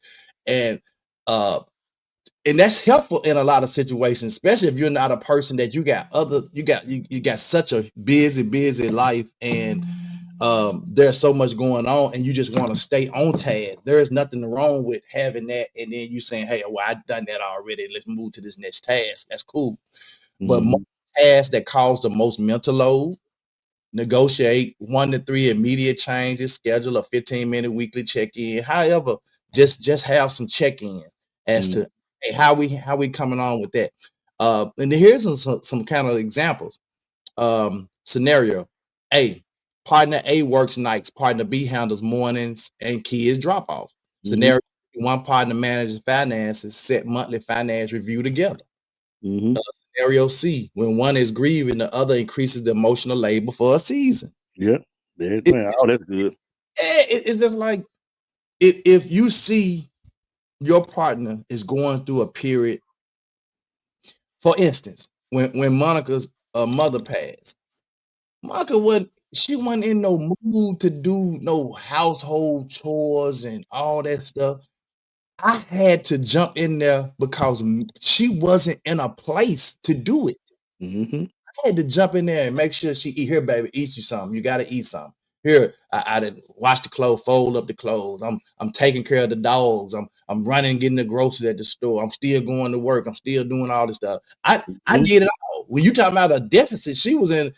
And uh and that's helpful in a lot of situations, especially if you're not a person that you got such a busy life, and there's so much going on and you just want to stay on task. There is nothing wrong with having that, and then you saying, hey, well, I've done that already, let's move to this next task. That's cool. But Mhm. most tasks that cause the most mental load, negotiate 1 to 3 immediate changes, schedule a 15-minute weekly check-in. However, just have some check-in as Mhm. to, hey, how we coming on with that. And here's some kind of examples. Scenario A, partner A works nights, partner B handles mornings and kids drop off. Scenario one partner manages finances, set monthly finance review together. Scenario C, when one is grieving, the other increases the emotional labor for a season. Yeah. It- Man, oh, that's good. It's just like if you see your partner is going through a period, for instance, when Monica's mother passed, Monica wasn't in no mood to do no household chores and all that stuff. I had to jump in there because she wasn't in a place to do it. I had to jump in there and make sure she eat. Here, baby, eat you something. You gotta eat something. Here, I didn't wash the clothes, fold up the clothes. I'm taking care of the dogs. I'm running and getting the groceries at the store. I'm still going to work. I'm still doing all this stuff. I did it all. When you talking about a deficit, she was in, and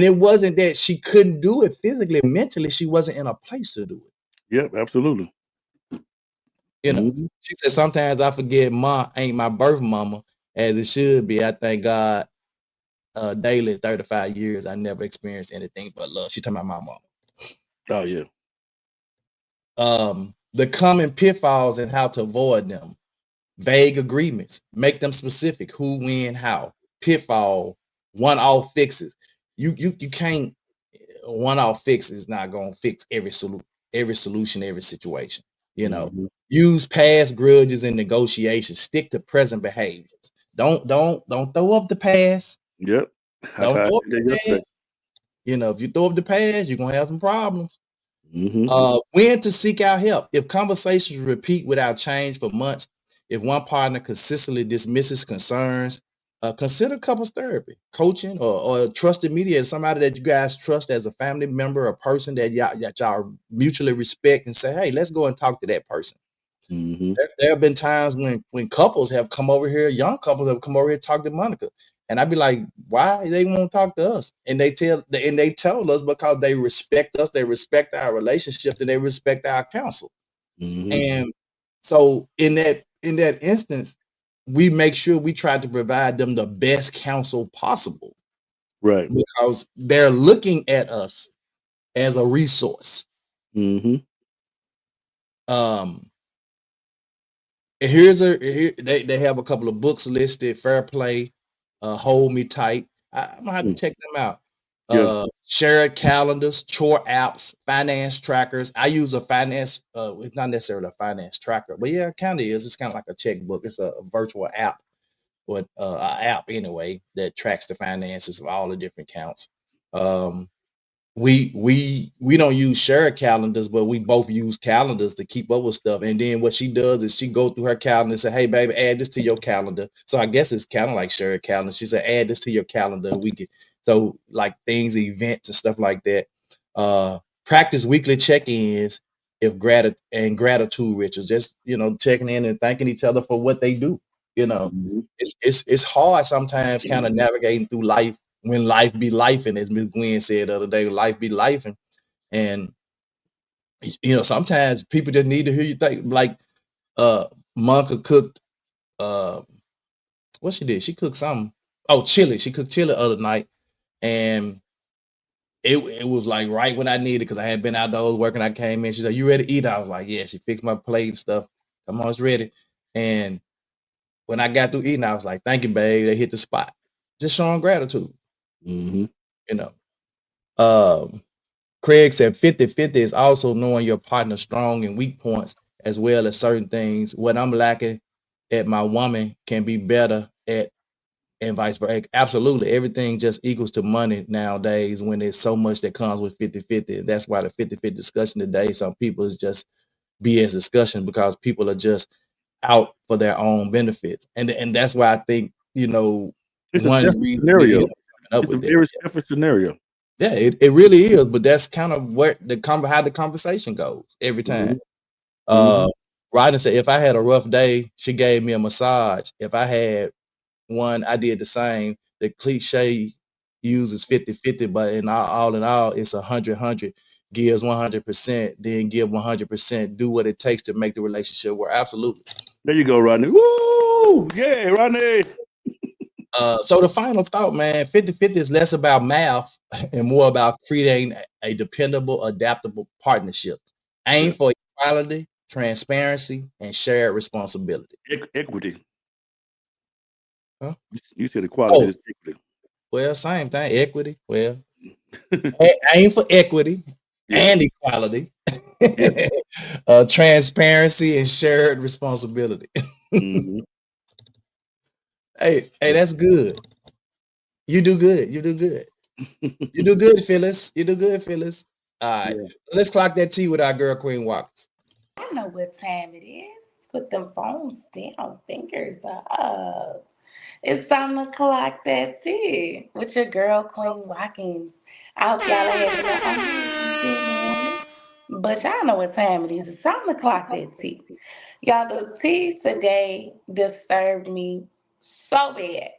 it wasn't that she couldn't do it physically, mentally, she wasn't in a place to do it. Yep, absolutely. You know, she said sometimes I forget Ma ain't my birth mama as it should be. I thank God daily 35 years I never experienced anything but love. She talking about my mom. Oh yeah. The common pitfalls and how to avoid them. Vague agreements, make them specific. Who, when, how. Pitfall, one-off fixes. You can't. One-off fix is not gonna fix every solution, every situation. You know, use past grudges in negotiations. Stick to present behaviors. Don't throw up the past. Yep. Don't throw up the yesterday. past. You know, if you throw up the past, you're gonna have some problems. When to seek out help. If conversations repeat without change for months, if one partner consistently dismisses concerns, consider couples therapy, coaching, or a trusted mediator, somebody that you guys trust as a family member, a person that y'all mutually respect, and say, hey, let's go and talk to that person. There have been times when couples have come over here, young couples have come over here to talk to Monica. And I'd be like, why they won't talk to us? And they tell us because they respect us, they respect our relationship, and they respect our counsel. And so in that instance, we make sure we try to provide them the best counsel possible. Right. Because they're looking at us as a resource. They have a couple of books listed: Fair Play, Hold Me Tight. I'm gonna have to check them out. Shared calendars, chore apps, finance trackers. I use a finance, it's not necessarily a finance tracker, but yeah, it kind of is. It's kind of like a checkbook. It's a virtual app, but an app anyway that tracks the finances of all the different accounts. We don't use shared calendars, but we both use calendars to keep up with stuff. And then what she does is she go through her calendar and say, hey baby, add this to your calendar. So I guess it's kind of like shared calendar. She said, add this to your calendar. We can, so like things, events and stuff like that. Practice weekly check-ins if gratitude rituals, just checking in and thanking each other for what they do. It's hard sometimes kind of navigating through life when life be life, and as Ms. Gwen said the other day, life be life, and sometimes people just need to hear you think. Like Monica cooked what she did, she cooked something. Oh, chili. She cooked chili the other night, and it was like right when I needed, because I had been outdoors working. I came in, she said, you ready to eat? I was like, yeah. She fixed my plate and stuff. Come on, it's ready. And when I got through eating, I was like, thank you, babe. They hit the spot. Just showing gratitude. Craig said 50-50 is also knowing your partner's strong and weak points, as well as certain things. What I'm lacking at my woman can be better at, and vice versa. Absolutely. Everything just equals to money nowadays when there's so much that comes with 50-50. That's why the 50-50 discussion today, some people is just BS discussion, because people are just out for their own benefits. And that's why I think, it's one a reason scenario. It's a very selfish scenario. Yeah, it really is, but that's kind of what how the conversation goes every time. Rodney said, if I had a rough day, she gave me a massage. If I had one, I did the same. The cliche uses 50-50, but in all, it's 100-100. Gives 100%, then give 100%. Do what it takes to make the relationship work. Absolutely. There you go, Rodney. Woo! Yeah, Rodney. So the final thought, man, 50-50 is less about math and more about creating a dependable, adaptable partnership. Aim Yeah. for equality, transparency, and shared responsibility. Equity. Huh? You said equality. Oh, It's equity. well, same thing. Equity. Well, aim for equity Yeah. and equality, Yeah. transparency, and shared responsibility. Hmm. Hey, Yeah. that's good. You do good. You do good. You do good, Phyllis. You do good, Phyllis. All right, Yeah. let's clock that T with our girl Queen Walkers. I know what time it is. Put them phones down, fingers up. It's time to clock that tea with your girl Queen Watkins. I hope y'all are having an amazing morning. But y'all know what time it is. It's time to clock that tea. Y'all, the tea today disturbed me so bad.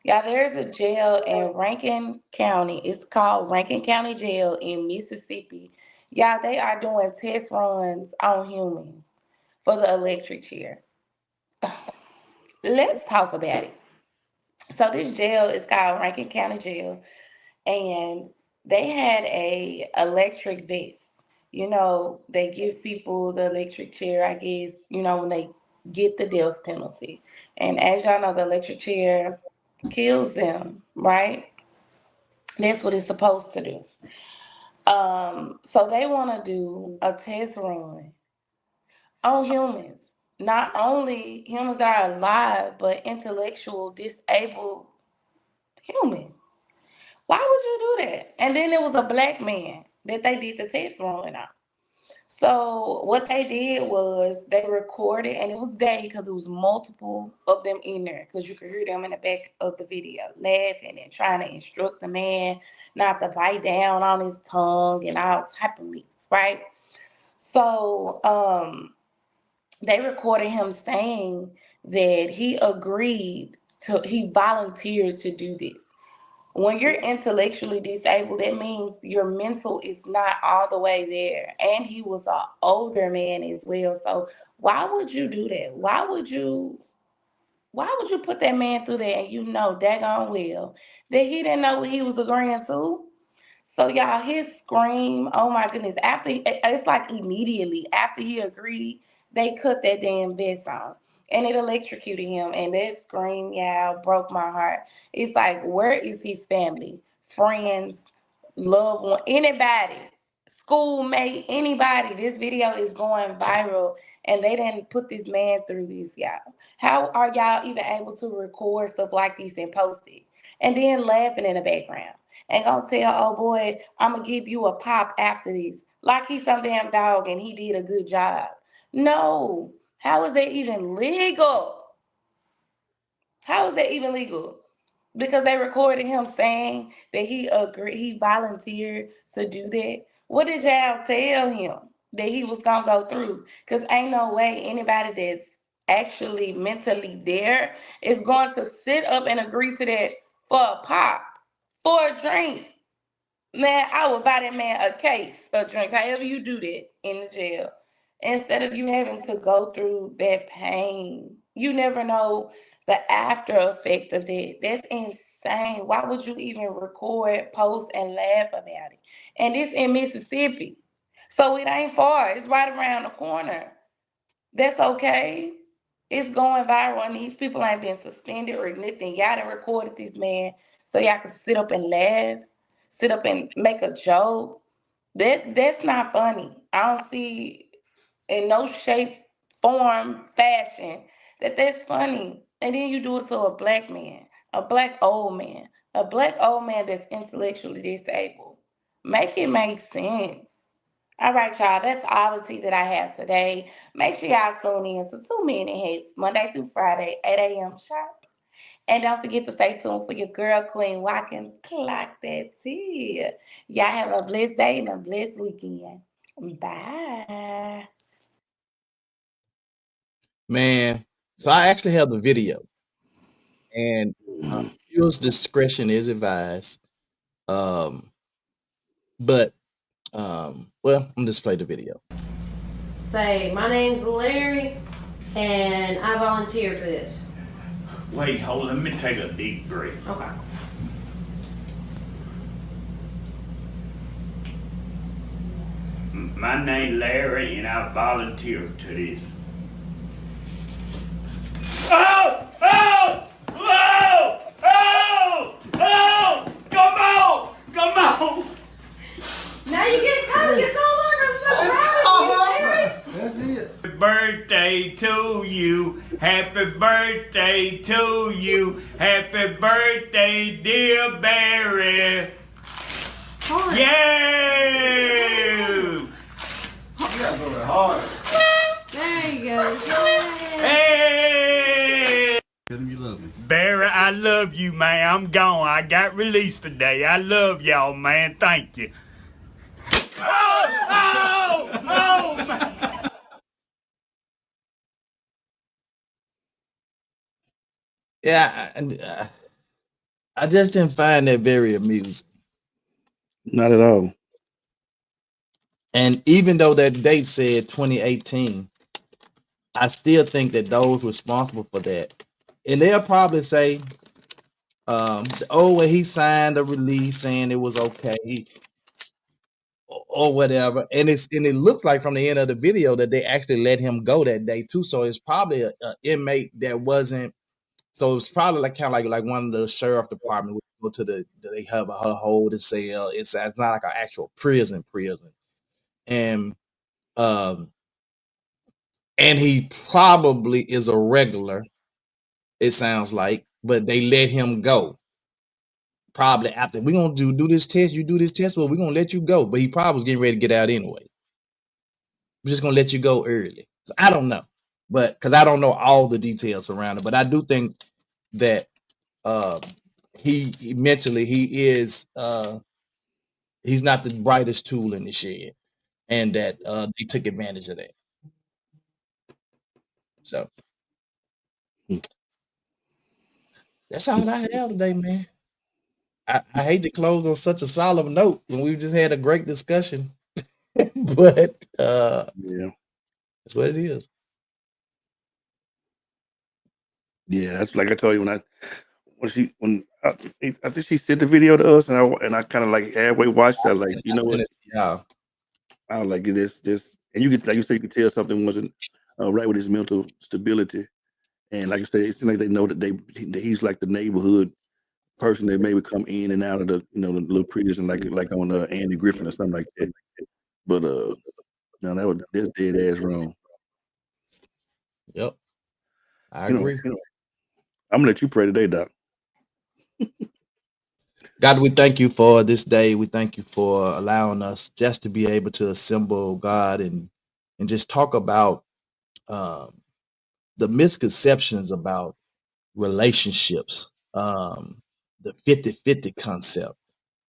Y'all, there's a jail in Rankin County. It's called Rankin County Jail in Mississippi. Y'all, they are doing test runs on humans for the electric chair. Let's talk about it. So this jail is called Rankin County Jail, and they had a electric vest. You know, they give people the electric chair, I guess, you know, when they get the death penalty. And as y'all know, the electric chair kills them, right? That's what it's supposed to do. So they want to do a test run on humans. Not only humans that are alive, but intellectual, disabled humans. Why would you do that? And then there was a black man that they did the test run on. So what they did was they recorded, and it was day because it was multiple of them in there because you could hear them in the back of the video laughing and trying to instruct the man not to bite down on his tongue and all type of mess, right? So they recorded him saying that he volunteered to do this. When you're intellectually disabled, that means your mental is not all the way there. And he was an older man as well. So why would you do that? Why would you put that man through that and you know daggone well that he didn't know what he was agreeing to? So y'all, his scream, oh my goodness, it's like immediately after he agreed, they cut that damn vest on. And it electrocuted him. And that scream, y'all, broke my heart. It's like, where is his family, friends, loved one, anybody, schoolmate, anybody? This video is going viral and they didn't put this man through this, y'all. How are y'all even able to record stuff like this and post it? And then laughing in the background and gonna tell, oh boy, I'm gonna give you a pop after this. Like he's some damn dog and he did a good job. No. How is that even legal? How is that even legal? Because they recorded him saying that he volunteered to do that. What did y'all tell him that he was gonna go through? Because ain't no way anybody that's actually mentally there is going to sit up and agree to that for a pop, for a drink. Man, I would buy that man a case of drinks, however you do that in the jail. Instead of you having to go through that pain. You never know the after effect of that. That's insane. Why would you even record, post, and laugh about it? And this in Mississippi. So it ain't far. It's right around the corner. That's okay. It's going viral, and these people ain't been suspended or nothing. Y'all done recorded this man so y'all can sit up and laugh, sit up and make a joke. That's not funny. I don't see in no shape, form, fashion that's funny. And then you do it to a black man, a black old man that's intellectually disabled. Make it make sense. All right, y'all. That's all the tea that I have today. Make sure y'all tune in to 2 Minute Hits, Monday through Friday, 8 a.m. sharp. And don't forget to stay tuned for your girl, Queen Watkins. Clock that tea. Y'all have a blessed day and a blessed weekend. Bye. Man, so I actually have the video, and viewers' discretion is advised. Um, but well, I'm just play the video. Say, my name's Larry, and I volunteer for this. Wait, hold on. Let me take a deep breath. Okay. My name Larry, and I volunteer to this. Oh! Oh! Oh! Oh! Oh! Come on! Come on! Now you get caught. It's all over. I'm so proud of you, Larry. That's it. Happy birthday to you. Happy birthday to you. Happy birthday, dear Barry. Yeah! There you go. Hey! Tell him you love me. Barry, I love you, man. I'm gone. I got released today. I love y'all, man. Thank you. Oh! Oh! Oh, man. Yeah, I just didn't find that very amusing. Not at all. And even though that date said 2018, I still think that those responsible for that, and they'll probably say, "Oh, well, he signed a release saying it was okay, or whatever." And it looked like from the end of the video that they actually let him go that day too. So it's probably a inmate that wasn't. So it's probably like kind of like one of the sheriff department would go to they have a holding cell. It's not like an actual prison, and um. And he probably is a regular, it sounds like, but they let him go. Probably after we're gonna do this test, you do this test, well, we're gonna let you go. But he probably was getting ready to get out anyway. We're just gonna let you go early. So I don't know, but because I don't know all the details around it, but I do think that um, he mentally he is he's not the brightest tool in the shed, and that they took advantage of that. So that's all I have today, man. I hate to close on such a solemn note when we've just had a great discussion, but Yeah. that's what it is. Yeah, that's like I told you when I think she sent the video to us, and I kind of like halfway watched. I was like, you know what? Yeah, I was like this, and you could like you said, you could tell something wasn't right with his mental stability. And like I said, it seems like they know that that he's like the neighborhood person that maybe come in and out of the the little prison like on Andy Griffin or something like that. But no, that's dead ass wrong. yep, I You know, agree. I'm gonna let you pray today, Doc. God, we thank you for this day. We thank you for allowing us just to be able to assemble, God, and just talk about um, the misconceptions about relationships, the 50-50 concept.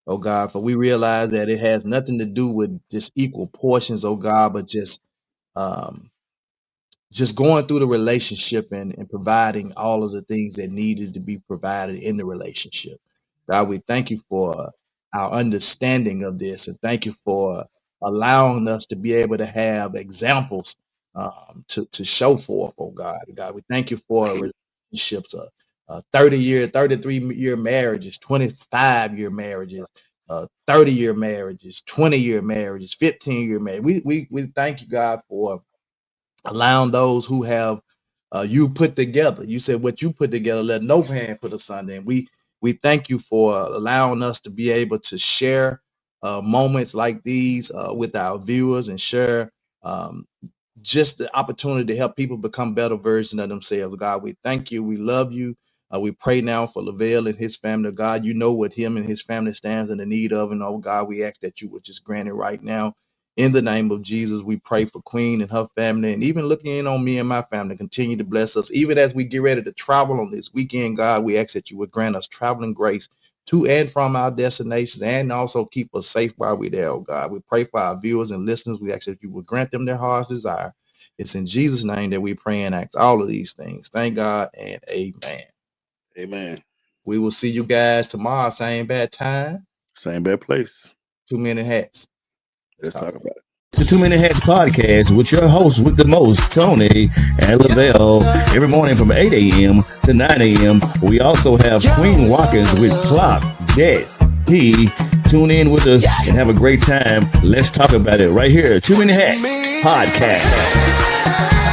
Oh God, for we realize that it has nothing to do with just equal portions, oh God, but um, just going through the relationship and providing all of the things that needed to be provided in the relationship. God, we thank you for our understanding of this, and thank you for allowing us to be able to have examples to show forth, oh God. God, we thank you for relationships, 30-year, 33-year marriages, 25-year marriages, 30-year marriages, 20-year marriages, 15-year marriage. We thank you, God, for allowing those who have you put together. You said what you put together, let no man put asunder. And we thank you for allowing us to be able to share moments like these with our viewers and share um, just the opportunity to help people become better versions of themselves. God, we thank you. We love you. We pray now for Lavelle and his family. God, you know what him and his family stands in the need of. And oh God, we ask that you would just grant it right now. In the name of Jesus, we pray for Queen and her family, and even looking in on me and my family, continue to bless us. Even as we get ready to travel on this weekend, God, we ask that you would grant us traveling grace to and from our destinations, and also keep us safe while we're there, oh God. We pray for our viewers and listeners. We ask that you would grant them their heart's desire. It's in Jesus' name that we pray and ask all of these things. Thank God and amen. Amen. We will see you guys tomorrow, same bad time, Same bad place. 2 minute hats. Let's talk about it. to Too Many Hats podcast with your hosts with the most, Tony and Lavelle. Every morning from 8 a.m. to 9 a.m. We also have Queen Watkins with Clock That He. Tune in with us and have a great time. Let's talk about it right here. Too Many Hats podcast.